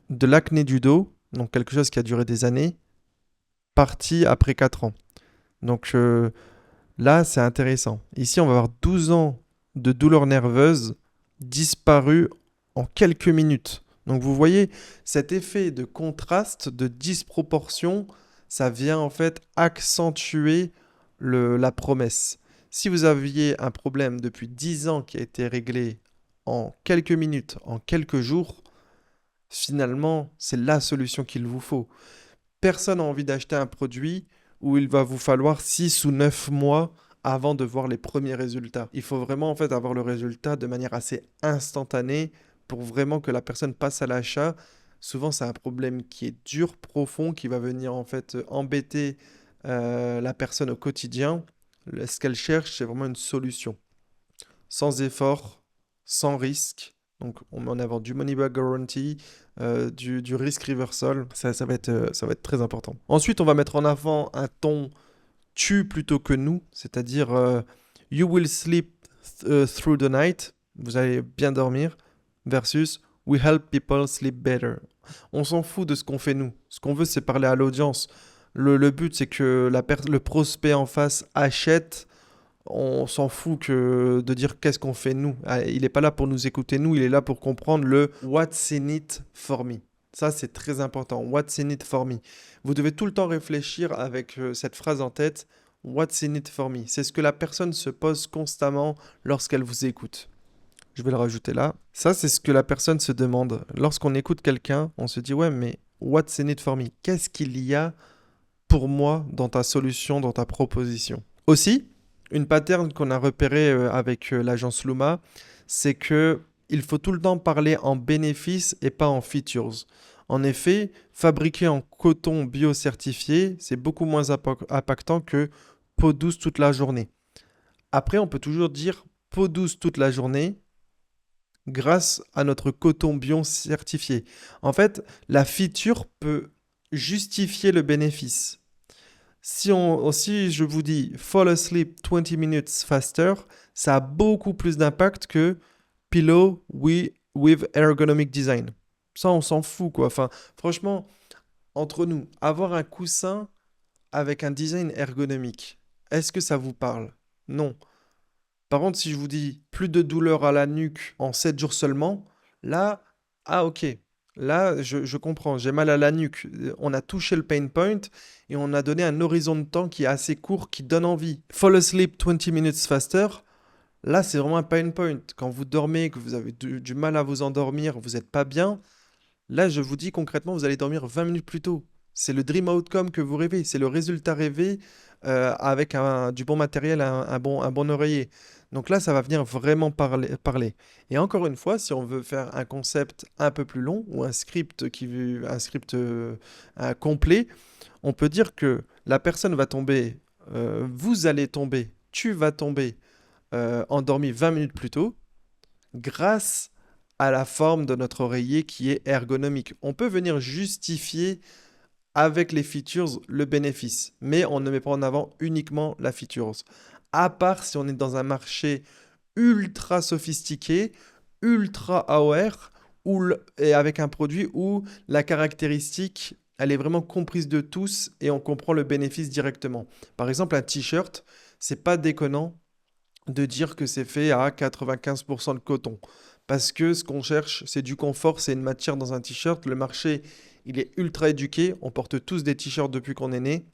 de l'acné du dos, donc quelque chose qui a duré des années, parti après 4 ans. Donc là, c'est intéressant. Ici, on va avoir 12 ans de douleurs nerveuses disparues en quelques minutes. Donc vous voyez, cet effet de contraste, de disproportion, ça vient en fait accentuer la promesse. Si vous aviez un problème depuis 10 ans qui a été réglé en quelques minutes, en quelques jours, finalement, c'est la solution qu'il vous faut. Personne n'a envie d'acheter un produit où il va vous falloir 6 ou 9 mois avant de voir les premiers résultats. Il faut vraiment en fait avoir le résultat de manière assez instantanée pour vraiment que la personne passe à l'achat. Souvent, c'est un problème qui est dur, profond, qui va venir en fait embêter la personne au quotidien. Ce qu'elle cherche, c'est vraiment une solution. Sans effort, sans risque. Donc, on met en avant du money back guarantee, du risk reversal. Ça va être très important. Ensuite, on va mettre en avant un ton tu plutôt que nous, c'est-à-dire you will sleep through the night, vous allez bien dormir, versus we help people sleep better. On s'en fout de ce qu'on fait nous. Ce qu'on veut, c'est parler à l'audience. Le but, c'est que le prospect en face achète. On s'en fout que de dire qu'est-ce qu'on fait nous. Il n'est pas là pour nous écouter nous, il est là pour comprendre le what's in it for me. Ça, c'est très important. What's in it for me. Vous devez tout le temps réfléchir avec cette phrase en tête. What's in it for me. C'est ce que la personne se pose constamment lorsqu'elle vous écoute. Je vais le rajouter là. Ça, c'est ce que la personne se demande. Lorsqu'on écoute quelqu'un, on se dit ouais, mais what's in it for me. Qu'est-ce qu'il y a pour moi dans ta solution, dans ta proposition. Aussi, une pattern qu'on a repéré avec l'agence Luma, c'est que il faut tout le temps parler en bénéfices et pas en features. En effet, fabriquer en coton bio-certifié, c'est beaucoup moins impactant que peau douce toute la journée. Après, on peut toujours dire peau douce toute la journée grâce à notre coton bio certifié. En fait, la feature peut justifier le bénéfice. Si je vous dis fall asleep 20 minutes faster, ça a beaucoup plus d'impact que pillow with ergonomic design. Ça, on s'en fout, quoi. Enfin, franchement, entre nous, avoir un coussin avec un design ergonomique, est-ce que ça vous parle? Non. Par contre, si je vous dis plus de douleur à la nuque en 7 jours seulement, là, ah ok, là, je comprends, j'ai mal à la nuque. On a touché le pain point et on a donné un horizon de temps qui est assez court, qui donne envie. Fall asleep 20 minutes faster, là, c'est vraiment un pain point. Quand vous dormez, que vous avez du mal à vous endormir, vous n'êtes pas bien, là, je vous dis concrètement, vous allez dormir 20 minutes plus tôt. C'est le dream outcome que vous rêvez, c'est le résultat rêvé avec du bon matériel, un bon oreiller. Donc là, ça va venir vraiment parler. Et encore une fois, si on veut faire un concept un peu plus long ou un script complet, on peut dire que la personne va tomber, vous allez tomber, tu vas tomber endormi 20 minutes plus tôt grâce à la forme de notre oreiller qui est ergonomique. On peut venir justifier avec les features le bénéfice, mais on ne met pas en avant uniquement la features. À part si on est dans un marché ultra sophistiqué, ultra AOR, et avec un produit où la caractéristique, elle est vraiment comprise de tous et on comprend le bénéfice directement. Par exemple, un t-shirt, c'est pas déconnant de dire que c'est fait à 95% de coton. Parce que ce qu'on cherche, c'est du confort, c'est une matière dans un t-shirt. Le marché, il est ultra éduqué. On porte tous des t-shirts depuis qu'on est né.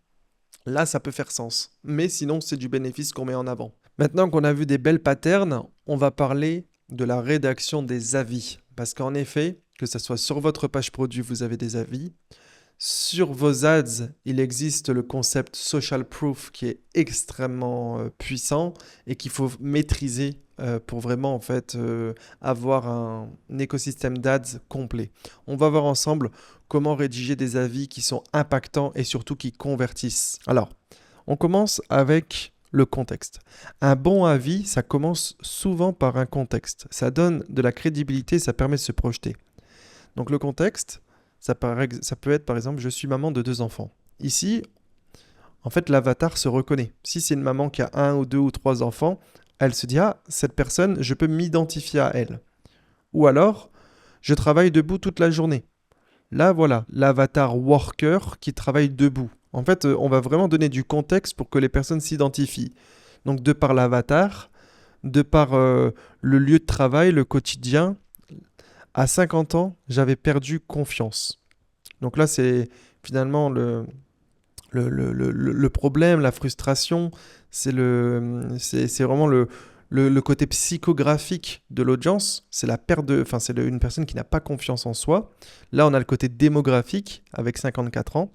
Là, ça peut faire sens. Mais sinon, c'est du bénéfice qu'on met en avant. Maintenant qu'on a vu des belles patterns, on va parler de la rédaction des avis. Parce qu'en effet, que ce soit sur votre page produit, vous avez des avis. Sur vos ads, il existe le concept social proof qui est extrêmement puissant et qu'il faut maîtriser pour vraiment en fait avoir un écosystème d'ads complet. On va voir ensemble comment rédiger des avis qui sont impactants et surtout qui convertissent. Alors, on commence avec le contexte. Un bon avis, ça commence souvent par un contexte. Ça donne de la crédibilité, ça permet de se projeter. Donc le contexte, ça peut être par exemple, je suis maman de 2 enfants. Ici, en fait, l'avatar se reconnaît. Si c'est une maman qui a 1 ou 2 ou 3 enfants, elle se dit, ah, cette personne, je peux m'identifier à elle. Ou alors, je travaille debout toute la journée. Là, voilà, l'avatar worker qui travaille debout. En fait, on va vraiment donner du contexte pour que les personnes s'identifient. Donc, de par l'avatar, de par le lieu de travail, le quotidien, à 50 ans, j'avais perdu confiance. Donc là, c'est finalement le problème, la frustration, c'est vraiment le côté psychographique de l'audience. C'est la perte une personne qui n'a pas confiance en soi. Là, on a le côté démographique avec 54 ans,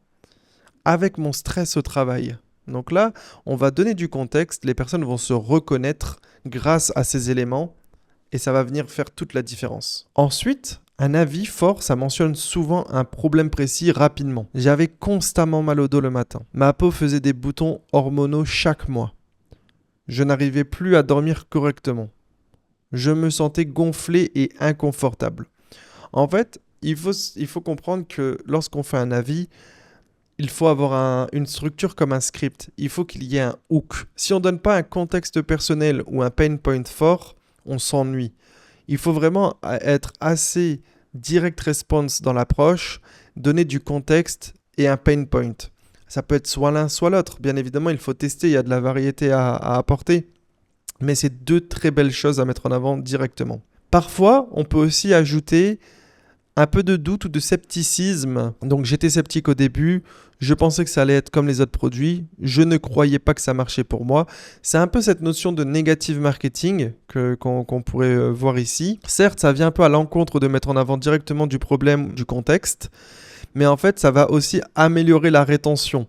avec mon stress au travail. Donc là, on va donner du contexte, les personnes vont se reconnaître grâce à ces éléments et ça va venir faire toute la différence. Ensuite, un avis fort, ça mentionne souvent un problème précis rapidement. J'avais constamment mal au dos le matin. Ma peau faisait des boutons hormonaux chaque mois. Je n'arrivais plus à dormir correctement. Je me sentais gonflé et inconfortable. En fait, il faut comprendre que lorsqu'on fait un avis, il faut avoir une structure comme un script. Il faut qu'il y ait un hook. Si on ne donne pas un contexte personnel ou un pain point fort, on s'ennuie. Il faut vraiment être assez direct response dans l'approche, donner du contexte et un pain point. Ça peut être soit l'un, soit l'autre. Bien évidemment, il faut tester, il y a de la variété à apporter. Mais c'est 2 très belles choses à mettre en avant directement. Parfois, on peut aussi ajouter un peu de doute ou de scepticisme. Donc j'étais sceptique au début, je pensais que ça allait être comme les autres produits, je ne croyais pas que ça marchait pour moi. C'est un peu cette notion de negative marketing qu'on pourrait voir ici. Certes, ça vient un peu à l'encontre de mettre en avant directement du problème, du contexte, mais en fait, ça va aussi améliorer la rétention.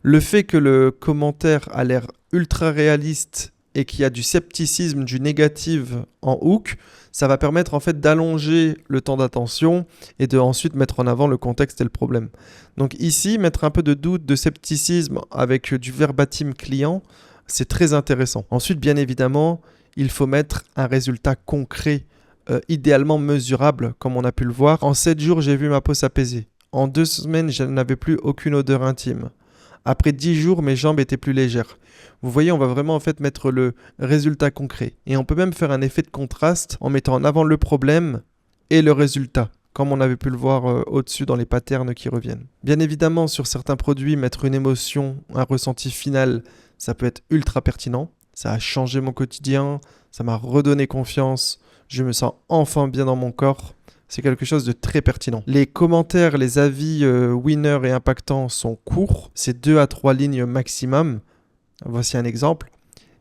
Le fait que le commentaire a l'air ultra réaliste et qu'il y a du scepticisme, du négatif en hook, ça va permettre en fait d'allonger le temps d'attention et de ensuite mettre en avant le contexte et le problème. Donc ici, mettre un peu de doute, de scepticisme avec du verbatim client, c'est très intéressant. Ensuite, bien évidemment, il faut mettre un résultat concret, idéalement mesurable, comme on a pu le voir. En 7 jours, j'ai vu ma peau s'apaiser. En 2 semaines, je n'avais plus aucune odeur intime. Après 10 jours, mes jambes étaient plus légères. Vous voyez, on va vraiment en fait mettre le résultat concret. Et on peut même faire un effet de contraste en mettant en avant le problème et le résultat, comme on avait pu le voir au-dessus dans les patterns qui reviennent. Bien évidemment, sur certains produits, mettre une émotion, un ressenti final, ça peut être ultra pertinent. Ça a changé mon quotidien, ça m'a redonné confiance, je me sens enfin bien dans mon corps. C'est quelque chose de très pertinent. Les commentaires, les avis winner et impactants sont courts. C'est 2 à 3 lignes maximum. Voici un exemple.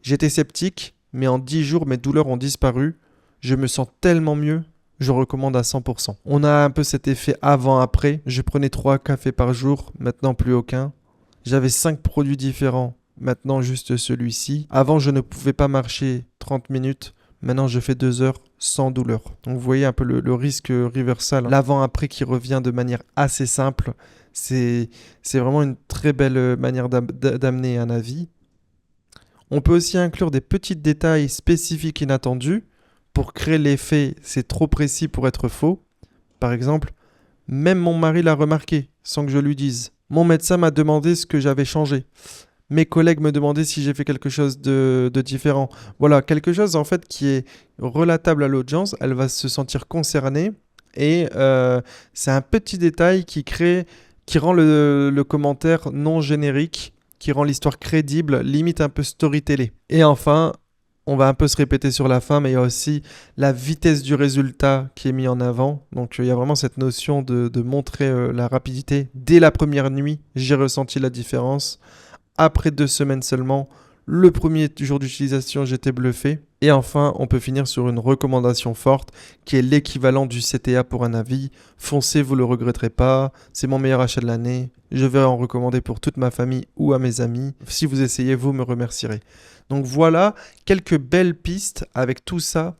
J'étais sceptique, mais en 10 jours, mes douleurs ont disparu. Je me sens tellement mieux. Je recommande à 100%. On a un peu cet effet avant-après. Je prenais 3 cafés par jour, maintenant plus aucun. J'avais 5 produits différents, maintenant juste celui-ci. Avant, je ne pouvais pas marcher 30 minutes. Maintenant, je fais 2 heures sans douleur. Donc, vous voyez un peu le risque reversal. L'avant-après qui revient de manière assez simple. C'est vraiment une très belle manière d'amener un avis. On peut aussi inclure des petits détails spécifiques inattendus pour créer l'effet « c'est trop précis pour être faux ». Par exemple, même mon mari l'a remarqué sans que je lui dise. Mon médecin m'a demandé ce que j'avais changé. Mes collègues me demandaient si j'ai fait quelque chose de différent. Voilà, quelque chose en fait qui est relatable à l'audience. Elle va se sentir concernée et c'est un petit détail qui rend le commentaire non générique, qui rend l'histoire crédible, limite un peu storytellé. Et enfin, on va un peu se répéter sur la fin, mais il y a aussi la vitesse du résultat qui est mis en avant. Donc il y a vraiment cette notion de montrer la rapidité. Dès la première nuit, j'ai ressenti la différence. Après 2 semaines seulement, le premier jour d'utilisation, j'étais bluffé. Et enfin, on peut finir sur une recommandation forte qui est l'équivalent du CTA pour un avis. Foncez, vous ne le regretterez pas. C'est mon meilleur achat de l'année. Je vais en recommander pour toute ma famille ou à mes amis. Si vous essayez, vous me remercierez. Donc voilà, quelques belles pistes. Avec tout ça,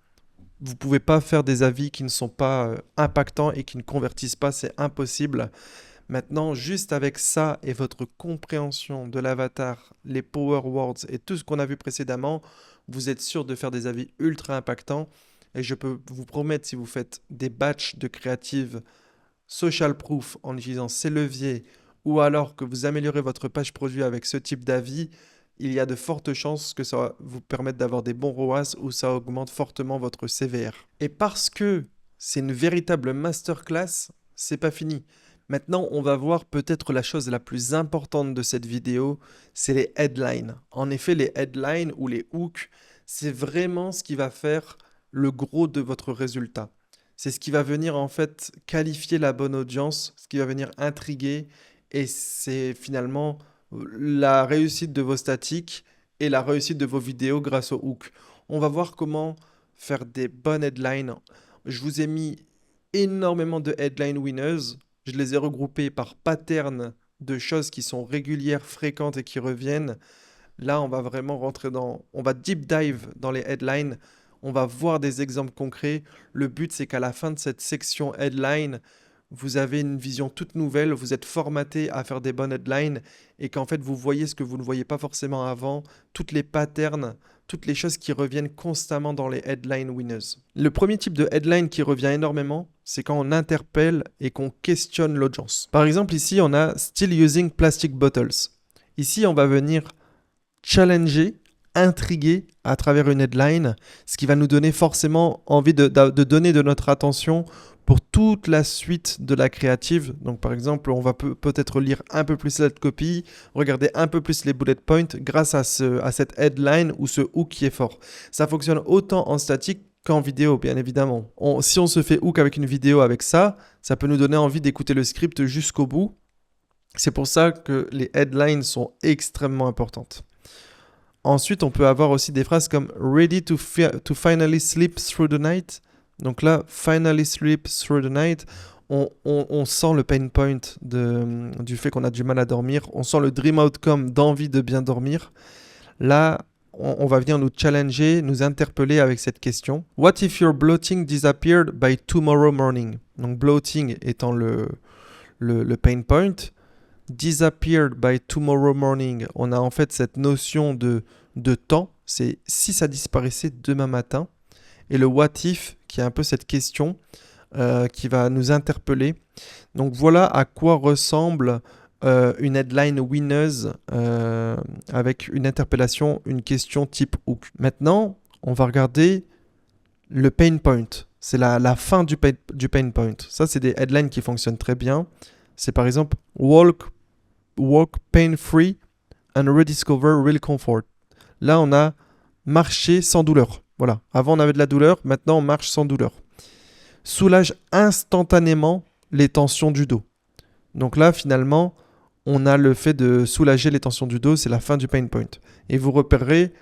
vous ne pouvez pas faire des avis qui ne sont pas impactants et qui ne convertissent pas. C'est impossible. Maintenant, juste avec ça et votre compréhension de l'avatar, les power words et tout ce qu'on a vu précédemment, vous êtes sûr de faire des avis ultra impactants. Et je peux vous promettre, si vous faites des batchs de créatives social proof en utilisant ces leviers ou alors que vous améliorez votre page produit avec ce type d'avis, il y a de fortes chances que ça va vous permette d'avoir des bons ROAS ou ça augmente fortement votre CVR. Et parce que c'est une véritable masterclass, c'est pas fini. Maintenant, on va voir peut-être la chose la plus importante de cette vidéo, c'est les headlines. En effet, les headlines ou les hooks, c'est vraiment ce qui va faire le gros de votre résultat. C'est ce qui va venir en fait qualifier la bonne audience, ce qui va venir intriguer et c'est finalement la réussite de vos statiques et la réussite de vos vidéos grâce aux hooks. On va voir comment faire des bonnes headlines. Je vous ai mis énormément de headline winners. Je les ai regroupés par pattern de choses qui sont régulières, fréquentes et qui reviennent. Là, on va vraiment on va deep dive dans les headlines. On va voir des exemples concrets. Le but, c'est qu'à la fin de cette section headline, vous avez une vision toute nouvelle. Vous êtes formaté à faire des bonnes headlines et qu'en fait, vous voyez ce que vous ne voyez pas forcément avant. Toutes les patterns, toutes les choses qui reviennent constamment dans les headline winners. Le premier type de headline qui revient énormément, c'est quand on interpelle et qu'on questionne l'audience. Par exemple, ici, on a « Still using plastic bottles ». Ici, on va venir challenger, intriguer à travers une headline, ce qui va nous donner forcément envie de donner de notre attention pour toute la suite de la créative. Donc par exemple, on va peut-être lire un peu plus cette copie, regarder un peu plus les bullet points grâce à cette headline ou ce hook qui est fort. Ça fonctionne autant en statique qu'en vidéo, bien évidemment. Si on se fait hook avec une vidéo avec ça, ça peut nous donner envie d'écouter le script jusqu'au bout. C'est pour ça que les headlines sont extrêmement importantes. Ensuite, on peut avoir aussi des phrases comme « Ready to finally sleep through the night ». Donc là, « finally sleep through the night », on sent le pain point du fait qu'on a du mal à dormir. On sent le dream outcome d'envie de bien dormir. Là, on va venir nous challenger, nous interpeller avec cette question. What if your bloating disappeared by tomorrow morning? Donc bloating étant le pain point. Disappeared by tomorrow morning. On a en fait cette notion de temps. C'est si ça disparaissait demain matin. Et le what if, qui est un peu cette question qui va nous interpeller. Donc voilà à quoi ressemble une headline winneuse avec une interpellation, une question type hook. Maintenant, on va regarder le pain point. C'est la fin du pain point. Ça, c'est des headlines qui fonctionnent très bien. C'est par exemple walk pain-free and rediscover real comfort. Là, on a marché sans douleur. Voilà. Avant, on avait de la douleur. Maintenant, on marche sans douleur. Soulage instantanément les tensions du dos. Donc là, finalement, on a le fait de soulager les tensions du dos. C'est la fin du pain point. Et vous repérerez,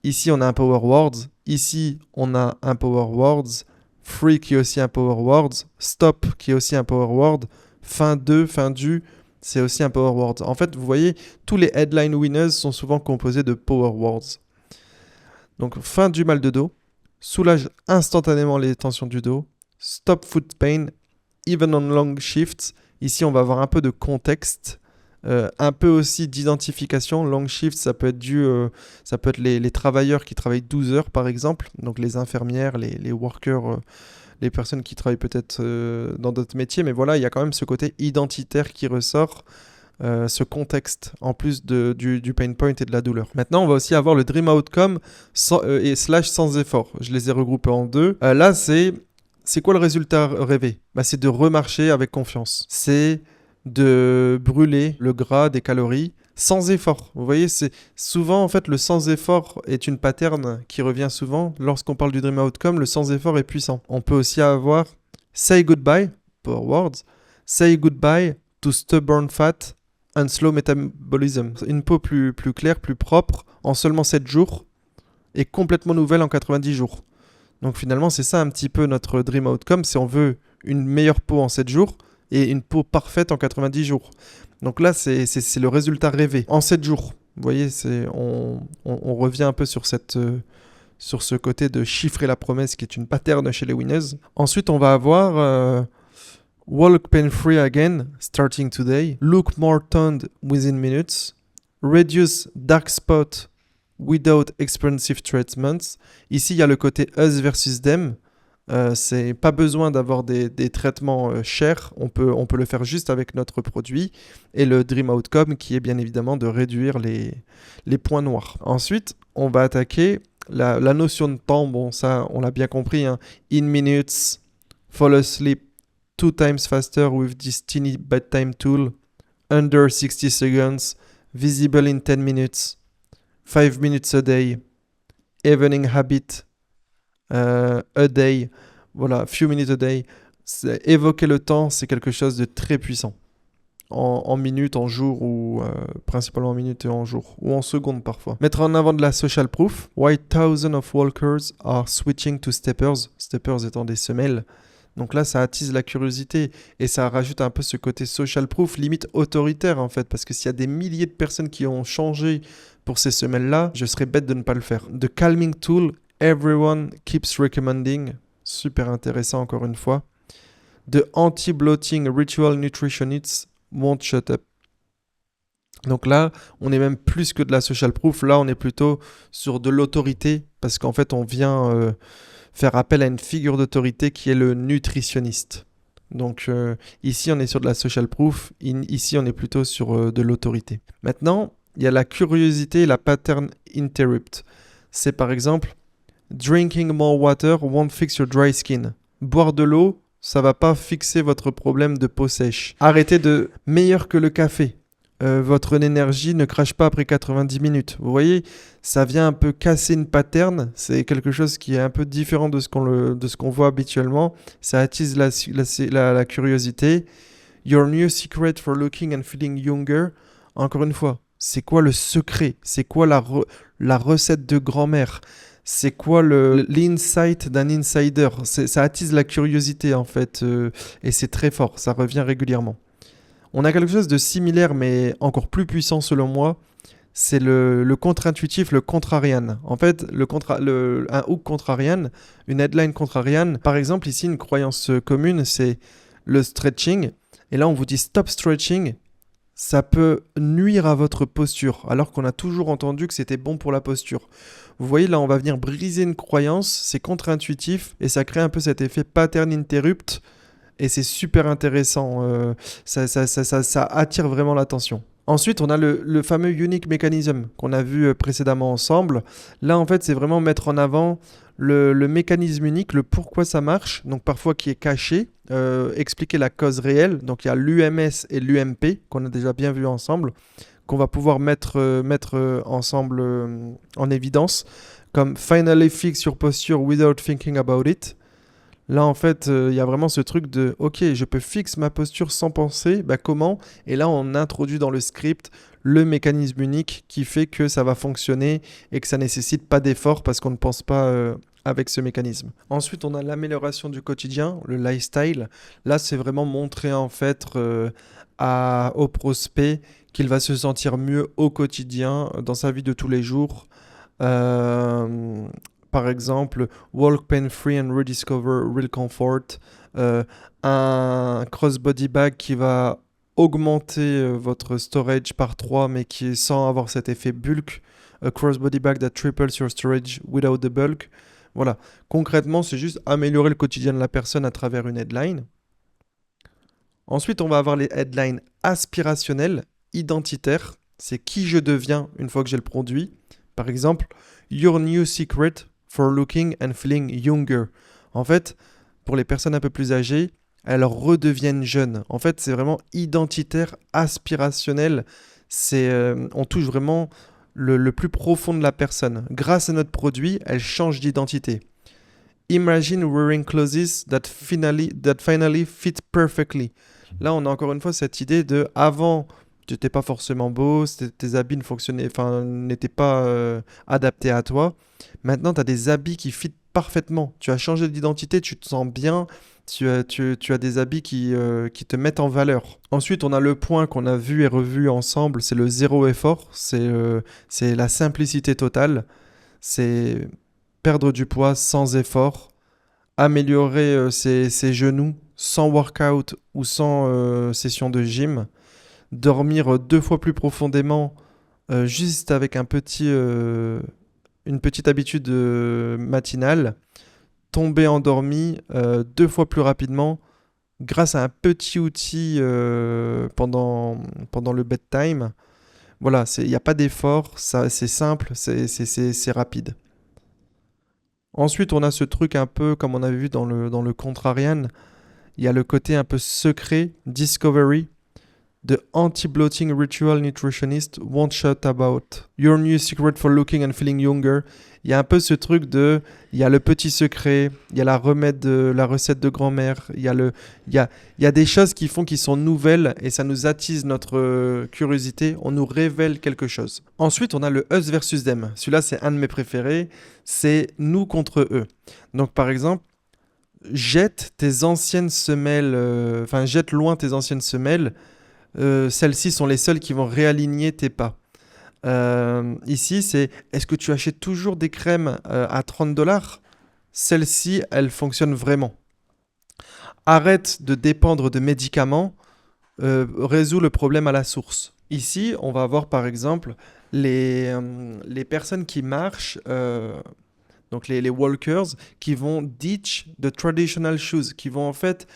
ici, on a un power words. Ici, on a un power words. Free qui est aussi un power words. Stop qui est aussi un power word. Fin de, fin du, c'est aussi un power word. En fait, vous voyez, tous les headline winners sont souvent composés de power words. Donc, fin du mal de dos, soulage instantanément les tensions du dos, stop foot pain, even on long shifts. Ici, on va avoir un peu de contexte, un peu aussi d'identification. Long shift, ça peut être ça peut être les travailleurs qui travaillent 12 heures, par exemple. Donc, les infirmières, les workers, les personnes qui travaillent peut-être dans d'autres métiers. Mais voilà, il y a quand même ce côté identitaire qui ressort. Ce contexte en plus du pain point et de la douleur. Maintenant, on va aussi avoir le dream outcome et slash sans effort. Je les ai regroupés en deux. Là, c'est quoi le résultat rêvé? C'est de remarcher avec confiance. C'est de brûler le gras des calories sans effort. Vous voyez, c'est souvent en fait le sans effort est une pattern qui revient souvent. Lorsqu'on parle du dream outcome, le sans effort est puissant. On peut aussi avoir say goodbye, power words, say goodbye to stubborn fat and slow metabolism. Une peau plus claire, plus propre en seulement 7 jours et complètement nouvelle en 90 jours. Donc finalement, c'est ça un petit peu notre dream outcome, c'est on veut une meilleure peau en 7 jours et une peau parfaite en 90 jours. Donc là, c'est le résultat rêvé en 7 jours. Vous voyez, on revient un peu sur ce côté de chiffrer la promesse qui est une pattern chez les winners. Ensuite, on va avoir walk pain-free again, starting today. Look more toned within minutes. Reduce dark spot without expensive treatments. Ici, il y a le côté us versus them. C'est pas besoin d'avoir des traitements chers. On peut le faire juste avec notre produit. Et le dream outcome qui est bien évidemment de réduire les points noirs. Ensuite, on va attaquer la notion de temps. Bon, ça, on l'a bien compris. In minutes, fall asleep 2 times faster with this teeny bedtime tool, under 60 seconds, visible in 10 minutes, 5 minutes a day, evening habit a day, voilà, few minutes a day. Évoquer le temps, c'est quelque chose de très puissant. En minutes, en jours, ou principalement en minutes et en jours, ou en secondes parfois. Mettre en avant de la social proof. Why thousands of walkers are switching to steppers, steppers étant des semelles. Donc là, ça attise la curiosité et ça rajoute un peu ce côté social proof, limite autoritaire en fait, parce que s'il y a des milliers de personnes qui ont changé pour ces semelles-là, je serais bête de ne pas le faire. The calming tool, everyone keeps recommending, super intéressant encore une fois. The anti-bloating ritual nutritionists won't shut up. Donc là, on est même plus que de la social proof, là on est plutôt sur de l'autorité, parce qu'en fait on vient faire appel à une figure d'autorité qui est le nutritionniste. Donc ici on est sur de la social proof, ici on est plutôt sur de l'autorité. Maintenant, il y a la curiosité et la pattern interrupt. C'est par exemple, drinking more water won't fix your dry skin. Boire de l'eau, ça va pas fixer votre problème de peau sèche. Arrêtez de meilleur que le café. Votre énergie ne crache pas après 90 minutes. Vous voyez, ça vient un peu casser une pattern. C'est quelque chose qui est un peu différent de ce qu'on voit habituellement. Ça attise la curiosité. Your new secret for looking and feeling younger. Encore une fois, c'est quoi le secret? C'est quoi la recette de grand-mère? c'est quoi l'insight d'un insider? Ça attise la curiosité en fait, et c'est très fort, ça revient régulièrement. On a quelque chose de similaire mais encore plus puissant selon moi, c'est le contre-intuitif, le contrarian. En fait, un hook contrarian, une headline contrarian, par exemple ici une croyance commune, c'est le stretching, et là on vous dit stop stretching, ça peut nuire à votre posture, alors qu'on a toujours entendu que c'était bon pour la posture. Vous voyez, là, on va venir briser une croyance, c'est contre-intuitif, et ça crée un peu cet effet pattern interrupt, et c'est super intéressant, ça attire vraiment l'attention. Ensuite, on a le fameux unique mechanism qu'on a vu précédemment ensemble. Là, en fait, c'est vraiment mettre en avant le mécanisme unique, le pourquoi ça marche, donc parfois qui est caché, expliquer la cause réelle. Donc, il y a l'UMS et l'UMP qu'on a déjà bien vu ensemble, qu'on va pouvoir mettre ensemble en évidence, comme finally fix your posture without thinking about it. Là, en fait, il y a vraiment ce truc de ok, je peux fixer ma posture sans penser, bah comment? Et là, on introduit dans le script le mécanisme unique qui fait que ça va fonctionner et que ça nécessite pas d'effort parce qu'on ne pense pas avec ce mécanisme. Ensuite, on a l'amélioration du quotidien, le lifestyle. Là, c'est vraiment montrer en fait au prospect qu'il va se sentir mieux au quotidien, dans sa vie de tous les jours. Euh, Par exemple, walk pain free and rediscover real comfort. Un crossbody bag qui va augmenter votre storage par 3 mais qui est sans avoir cet effet bulk. A crossbody bag that triples your storage without the bulk. Voilà. Concrètement, c'est juste améliorer le quotidien de la personne à travers une headline. Ensuite, on va avoir les headlines aspirationnelles, identitaires. C'est qui je deviens une fois que j'ai le produit. Par exemple, Your new secret for looking and feeling younger. En fait, pour les personnes un peu plus âgées, elles redeviennent jeunes. En fait, c'est vraiment identitaire, aspirationnel. On touche vraiment le plus profond de la personne. Grâce à notre produit, elle change d'identité. Imagine wearing clothes that finally fit perfectly. Là, on a encore une fois cette idée de avant, tu n'étais pas forcément beau, tes habits n'étaient pas adaptés à toi. Maintenant, tu as des habits qui fit parfaitement. Tu as changé d'identité, tu te sens bien, tu as des habits qui te mettent en valeur. Ensuite, on a le point qu'on a vu et revu ensemble, c'est le zéro effort, c'est la simplicité totale, c'est perdre du poids sans effort, améliorer ses genoux sans workout ou sans session de gym, dormir 2 fois plus profondément juste avec une petite habitude matinale, tomber endormi 2 fois plus rapidement grâce à un petit outil pendant le bedtime. Voilà, il n'y a pas d'effort, c'est simple, c'est rapide. Ensuite, on a ce truc un peu comme on avait vu dans le Contrarian. Il y a le côté un peu secret, discovery. The anti-bloating ritual nutritionist won't shout about your new secret for looking and feeling younger. Il y a un peu ce truc il y a le petit secret, il y a la recette de grand-mère, il y a des choses qui sont nouvelles et ça nous attise notre curiosité, on nous révèle quelque chose. Ensuite, on a le us versus them. Celui-là, c'est un de mes préférés, c'est nous contre eux. Donc, par exemple, jette loin tes anciennes semelles. Celles-ci sont les seules qui vont réaligner tes pas. Ici, c'est est-ce que tu achètes toujours des crèmes à 30 $? Celles-ci, elles fonctionnent vraiment. Arrête de dépendre de médicaments, résous le problème à la source. Ici, on va avoir par exemple les personnes qui marchent, donc les walkers, qui vont ditch the traditional shoes, qui vont en fait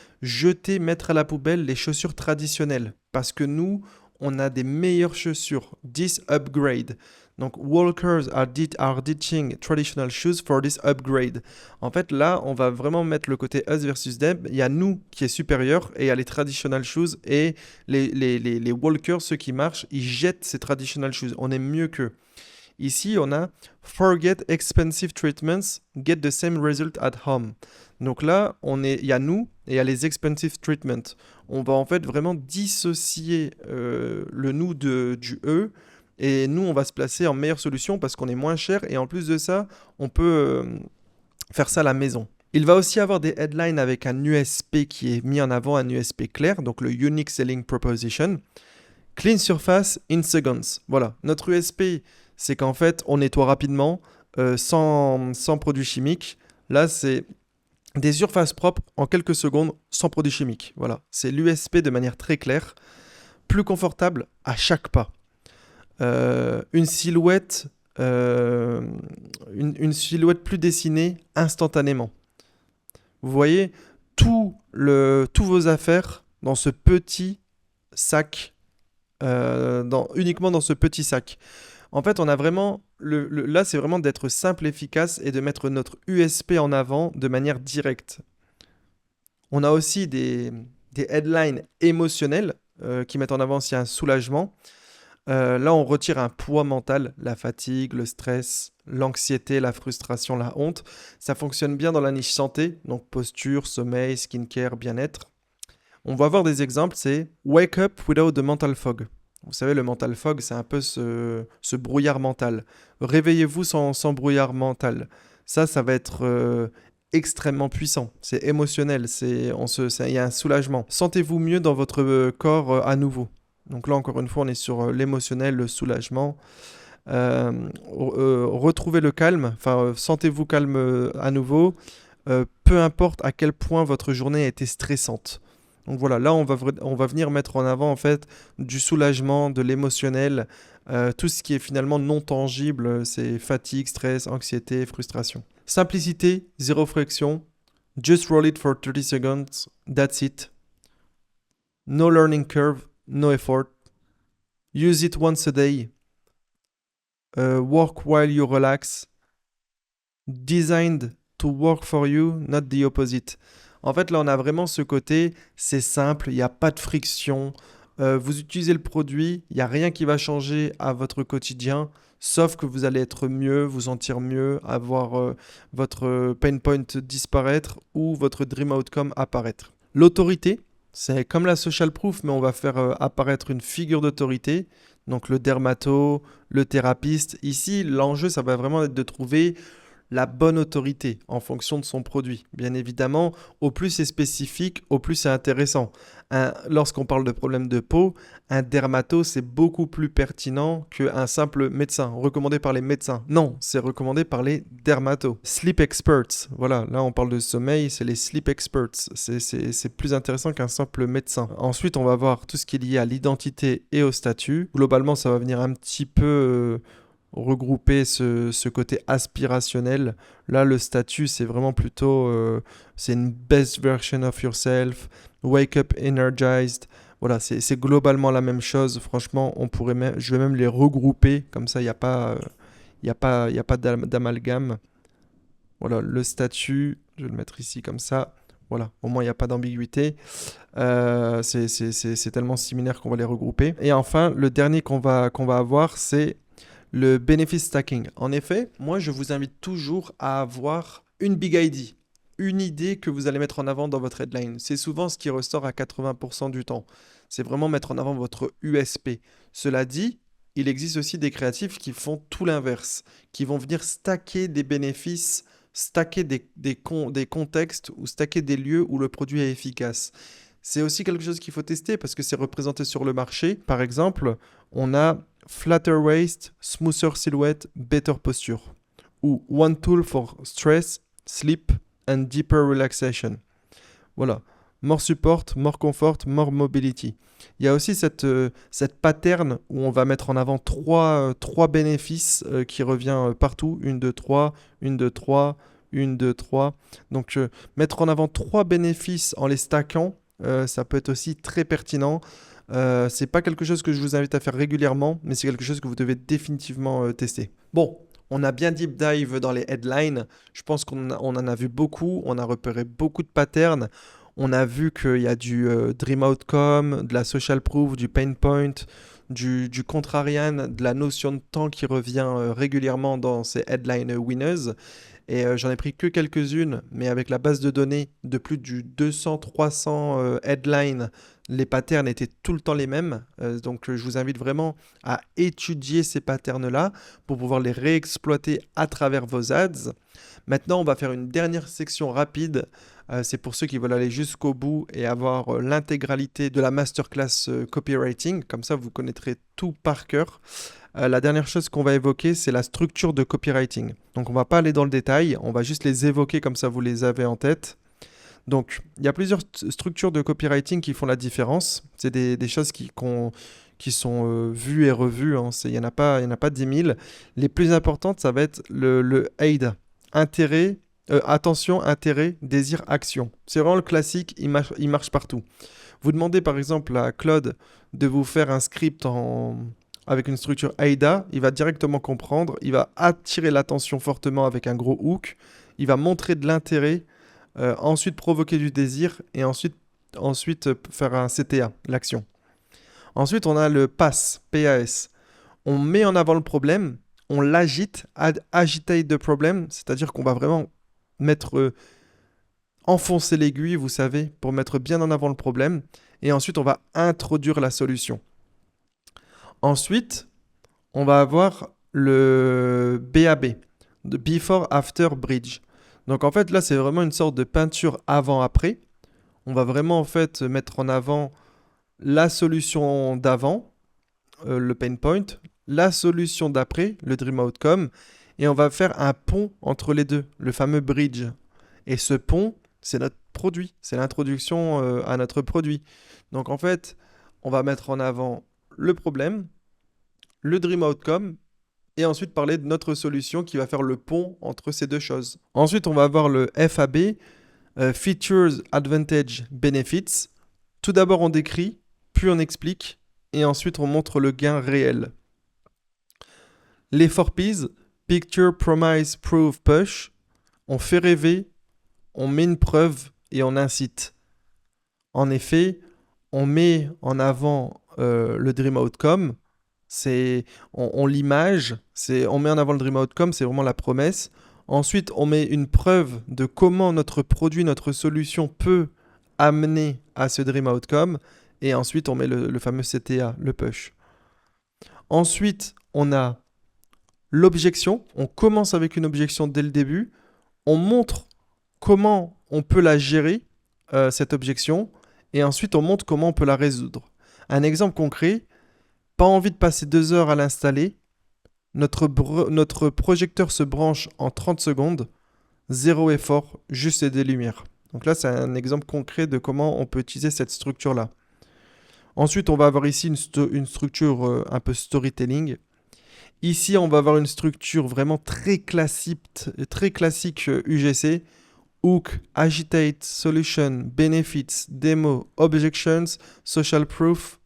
mettre à la poubelle les chaussures traditionnelles. Parce que nous, on a des meilleures chaussures. This upgrade. Donc, walkers are ditching traditional shoes for this upgrade. En fait, là, on va vraiment mettre le côté us versus them. Il y a nous qui est supérieur et il y a les traditional shoes et les walkers, ceux qui marchent, ils jettent ces traditional shoes. On est mieux qu'eux. Ici, on a forget expensive treatments, get the same result at home. Donc là, il y a nous et il y a les expensive treatments. On va en fait vraiment dissocier le nous du eux Et nous, on va se placer en meilleure solution parce qu'on est moins cher et en plus de ça, on peut faire ça à la maison. Il va aussi avoir des headlines avec un USP qui est mis en avant, un USP clair, donc le Unique Selling Proposition. Clean Surface in Seconds. Voilà, notre USP, c'est qu'en fait, on nettoie rapidement, sans produits chimiques. Là, c'est des surfaces propres en quelques secondes, sans produits chimiques. Voilà, c'est l'USP de manière très claire. Plus confortable à chaque pas. Une silhouette une silhouette plus dessinée instantanément. Vous voyez tous vos affaires dans ce petit sac, uniquement dans ce petit sac. En fait, on a vraiment là, c'est vraiment d'être simple, efficace et de mettre notre USP en avant de manière directe. On a aussi des headlines émotionnelles qui mettent en avant aussi un soulagement. Là, on retire un poids mental, la fatigue, le stress, l'anxiété, la frustration, la honte. Ça fonctionne bien dans la niche santé, donc posture, sommeil, skincare, bien-être. On va voir des exemples, c'est Wake up without the mental fog. Vous savez, le mental fog, c'est un peu ce brouillard mental. Réveillez-vous sans brouillard mental. Ça va être extrêmement puissant. C'est émotionnel, il y a un soulagement. Sentez-vous mieux dans votre corps à nouveau. Donc là, encore une fois, on est sur l'émotionnel, le soulagement. Retrouvez le calme, sentez-vous calme à nouveau, peu importe à quel point votre journée a été stressante. Donc voilà, là, on va venir mettre en avant en fait du soulagement, de l'émotionnel, tout ce qui est finalement non tangible, c'est fatigue, stress, anxiété, frustration. Simplicité, zéro friction, just roll it for 30 seconds, that's it. No learning curve, no effort. Use it once a day. Work while you relax. Designed to work for you, not the opposite. En fait, là, on a vraiment ce côté, c'est simple, il n'y a pas de friction. Vous utilisez le produit, il n'y a rien qui va changer à votre quotidien, sauf que vous allez être mieux, vous sentir mieux, avoir votre pain point disparaître ou votre dream outcome apparaître. L'autorité, c'est comme la social proof, mais on va faire apparaître une figure d'autorité. Donc le dermato, le thérapeute. Ici, l'enjeu, ça va vraiment être de trouver la bonne autorité en fonction de son produit. Bien évidemment, au plus c'est spécifique, au plus c'est intéressant. Lorsqu'on parle de problème de peau, un dermato, c'est beaucoup plus pertinent qu'un simple médecin, recommandé par les médecins. Non, c'est recommandé par les dermatos. Sleep experts, voilà, là on parle de sommeil, c'est les sleep experts. C'est plus intéressant qu'un simple médecin. Ensuite, on va voir tout ce qui est lié à l'identité et au statut. Globalement, ça va venir un petit peu regrouper ce côté aspirationnel. Là, le statut, c'est vraiment plutôt c'est une best version of yourself, wake up energized. Voilà, c'est globalement la même chose. Franchement, je vais même les regrouper, comme ça, il n'y a pas, y a pas d'amalgame. Voilà, le statut, je vais le mettre ici comme ça. Voilà, au moins il n'y a pas d'ambiguïté. C'est tellement similaire qu'on va les regrouper. Et enfin, le dernier qu'on va avoir, c'est le benefit stacking. En effet, moi, je vous invite toujours à avoir une big idea, une idée que vous allez mettre en avant dans votre headline. C'est souvent ce qui ressort à 80% du temps. C'est vraiment mettre en avant votre USP. Cela dit, il existe aussi des créatifs qui font tout l'inverse, qui vont venir stacker des bénéfices, stacker des contextes ou stacker des lieux où le produit est efficace. C'est aussi quelque chose qu'il faut tester parce que c'est représenté sur le marché. Par exemple, on a flatter waist, smoother silhouette, better posture. Ou one tool for stress, sleep and deeper relaxation. Voilà. More support, more comfort, more mobility. Il y a aussi cette pattern où on va mettre en avant trois bénéfices qui revient partout. 1, 2, 3, 1, 2, 3, 1, 2, 3. Donc mettre en avant 3 bénéfices en les stackant, ça peut être aussi très pertinent. C'est pas quelque chose que je vous invite à faire régulièrement, mais c'est quelque chose que vous devez définitivement tester. Bon, on a bien deep dive dans les headlines. Je pense qu'on en a vu beaucoup. On a repéré beaucoup de patterns. On a vu qu'il y a du dream outcome, de la social proof, du pain point, du contrarian, de la notion de temps qui revient régulièrement dans ces headline winners. Et j'en ai pris que quelques-unes, mais avec la base de données de plus de 200-300 headlines Les patterns étaient tout le temps les mêmes. Donc je vous invite vraiment à étudier ces patterns-là pour pouvoir les réexploiter à travers vos ads. Maintenant, on va faire une dernière section rapide. C'est pour ceux qui veulent aller jusqu'au bout et avoir l'intégralité de la masterclass copywriting. Comme ça, vous connaîtrez tout par cœur. La dernière chose qu'on va évoquer, c'est la structure de copywriting. Donc on va pas aller dans le détail, on va juste les évoquer comme ça vous les avez en tête. Donc il y a plusieurs structures de copywriting qui font la différence. C'est des choses qui sont vues et revues. Hein. Il n'y en a pas 10 000. Les plus importantes, ça va être le AIDA. Intérêt, attention, intérêt, désir, action. C'est vraiment le classique, il marche partout. Vous demandez par exemple à Claude de vous faire un script avec une structure AIDA, il va directement comprendre, il va attirer l'attention fortement avec un gros hook, il va montrer de l'intérêt, ensuite provoquer du désir et ensuite faire un CTA, l'action. Ensuite, on a le PAS, PAS. On met en avant le problème, on l'agite, agitate the problem, c'est-à-dire qu'on va vraiment enfoncer l'aiguille, vous savez, pour mettre bien en avant le problème. Et ensuite, on va introduire la solution. Ensuite, on va avoir le BAB, de Before After Bridge. Donc en fait, là, c'est vraiment une sorte de peinture avant-après. On va vraiment en fait mettre en avant la solution d'avant, le pain point, la solution d'après, le dream outcome, et on va faire un pont entre les deux, le fameux bridge. Et ce pont, c'est notre produit, c'est l'introduction à notre produit. Donc en fait, on va mettre en avant le problème, le dream outcome, et ensuite parler de notre solution qui va faire le pont entre ces deux choses. Ensuite, on va avoir le FAB, Features, Advantage, Benefits. Tout d'abord, on décrit, puis on explique, et ensuite on montre le gain réel. Les 4 P's, Picture, Promise, Prove, Push. On fait rêver, on met une preuve et on incite. En effet, on met en avant le Dream Outcome, on l'image, on met en avant le Dream Outcome, c'est vraiment la promesse. Ensuite, on met une preuve de comment notre produit, notre solution peut amener à ce Dream Outcome. Et ensuite, on met le fameux CTA, le push. Ensuite, on a l'objection. On commence avec une objection dès le début. On montre comment on peut la gérer, cette objection. Et ensuite, on montre comment on peut la résoudre. Un exemple concret, pas envie de passer 2 heures à l'installer. Notre projecteur se branche en 30 secondes. 0 effort, juste des lumières. Donc là, c'est un exemple concret de comment on peut utiliser cette structure-là. Ensuite, on va avoir ici une structure un peu storytelling. Ici, on va avoir une structure vraiment très classique UGC. Hook, agitate, solution, benefits, demo, objections, social proof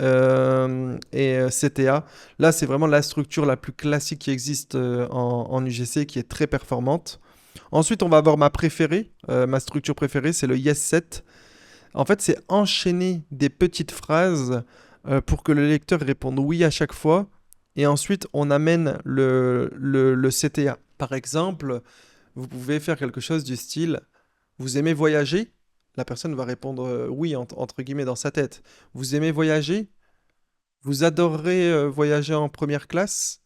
et CTA. Là, c'est vraiment la structure la plus classique qui existe en UGC, qui est très performante. Ensuite, on va avoir ma structure préférée, c'est le yes set. En fait, c'est enchaîner des petites phrases pour que le lecteur réponde oui à chaque fois. Et ensuite, on amène le CTA. Par exemple, vous pouvez faire quelque chose du style « Vous aimez voyager ?» La personne va répondre oui, entre guillemets, dans sa tête. « Vous aimez voyager ? Vous adorerez voyager en première classe ?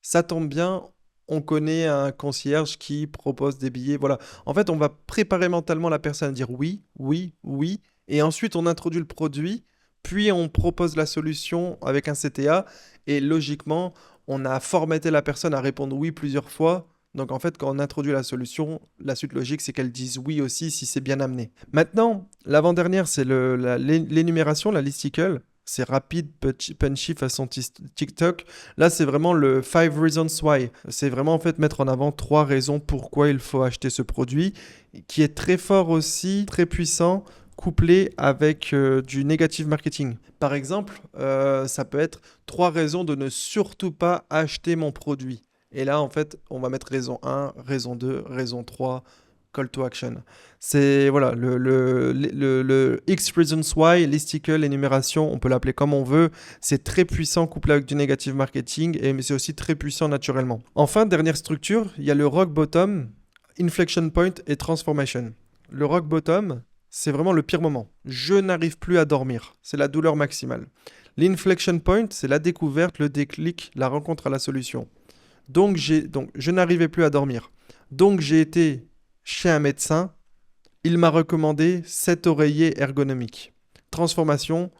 Ça tombe bien, on connaît un concierge qui propose des billets. » Voilà. En fait, on va préparer mentalement la personne à dire oui, oui, oui. Et ensuite, on introduit le produit. Puis, on propose la solution avec un CTA. Et logiquement, on a formaté la personne à répondre oui plusieurs fois. Donc, en fait, quand on introduit la solution, la suite logique, c'est qu'elle dise oui aussi si c'est bien amené. Maintenant, l'avant-dernière, c'est l'énumération, la listicle. C'est rapide, punchy façon TikTok. Là, c'est vraiment le 5 reasons why. C'est vraiment en fait mettre en avant 3 raisons pourquoi il faut acheter ce produit, qui est très fort aussi, très puissant, couplé avec du negative marketing. Par exemple, ça peut être 3 raisons de ne surtout pas acheter mon produit. Et là, en fait, on va mettre raison 1, raison 2, raison 3, call to action. C'est voilà, le X reasons why, listicle, énumération, on peut l'appeler comme on veut. C'est très puissant couplé avec du negative marketing, mais c'est aussi très puissant naturellement. Enfin, dernière structure, il y a le rock bottom, inflection point et transformation. Le rock bottom, c'est vraiment le pire moment. Je n'arrive plus à dormir. C'est la douleur maximale. L'inflection point, c'est la découverte, le déclic, la rencontre à la solution. Donc je n'arrivais plus à dormir. Donc j'ai été chez un médecin. Il m'a recommandé cet oreiller ergonomique. Transformation,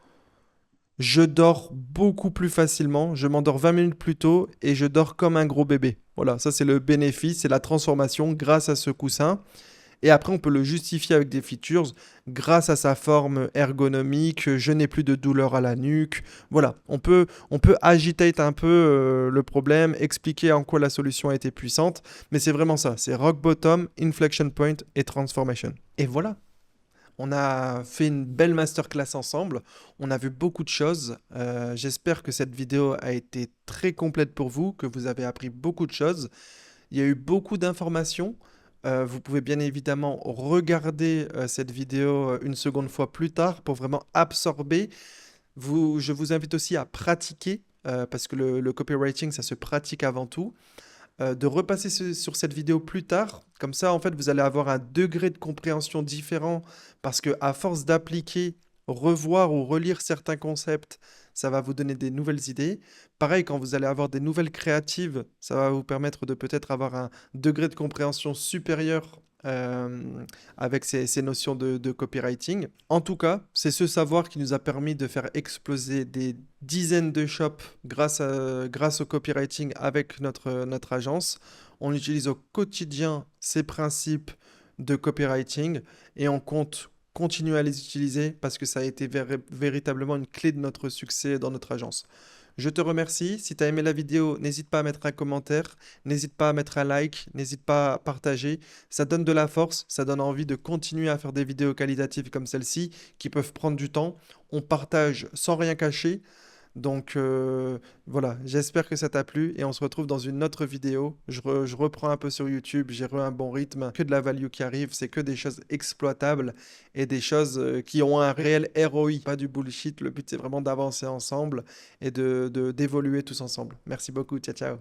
je dors beaucoup plus facilement, je m'endors 20 minutes plus tôt et je dors comme un gros bébé. Voilà, ça c'est le bénéfice, c'est la transformation grâce à ce coussin. Et après, on peut le justifier avec des features grâce à sa forme ergonomique. Je n'ai plus de douleur à la nuque. Voilà, on peut agitate un peu le problème, expliquer en quoi la solution a été puissante. Mais c'est vraiment ça, c'est rock bottom, inflection point et transformation. Et voilà, on a fait une belle masterclass ensemble. On a vu beaucoup de choses. J'espère que cette vidéo a été très complète pour vous, que vous avez appris beaucoup de choses. Il y a eu beaucoup d'informations. Vous pouvez bien évidemment regarder cette vidéo une seconde fois plus tard pour vraiment absorber. Je vous invite aussi à pratiquer, parce que le copywriting, ça se pratique avant tout. De repasser sur cette vidéo plus tard. Comme ça, en fait, vous allez avoir un degré de compréhension différent parce que à force d'appliquer, revoir ou relire certains concepts, ça va vous donner des nouvelles idées. Pareil, quand vous allez avoir des nouvelles créatives, ça va vous permettre de peut-être avoir un degré de compréhension supérieur avec ces notions de copywriting. En tout cas, c'est ce savoir qui nous a permis de faire exploser des dizaines de shops grâce au copywriting avec notre agence. On utilise au quotidien ces principes de copywriting et on compte continuer à les utiliser parce que ça a été véritablement une clé de notre succès dans notre agence. Je te remercie. Si tu as aimé la vidéo, n'hésite pas à mettre un commentaire, n'hésite pas à mettre un like, n'hésite pas à partager. Ça donne de la force, ça donne envie de continuer à faire des vidéos qualitatives comme celle-ci qui peuvent prendre du temps. On partage sans rien cacher. Donc voilà, j'espère que ça t'a plu et on se retrouve dans une autre vidéo. Je reprends un peu sur YouTube, j'ai un bon rythme, que de la value qui arrive, c'est que des choses exploitables et des choses qui ont un réel ROI, pas du bullshit. Le but c'est vraiment d'avancer ensemble et d'évoluer tous ensemble. Merci beaucoup, ciao ciao.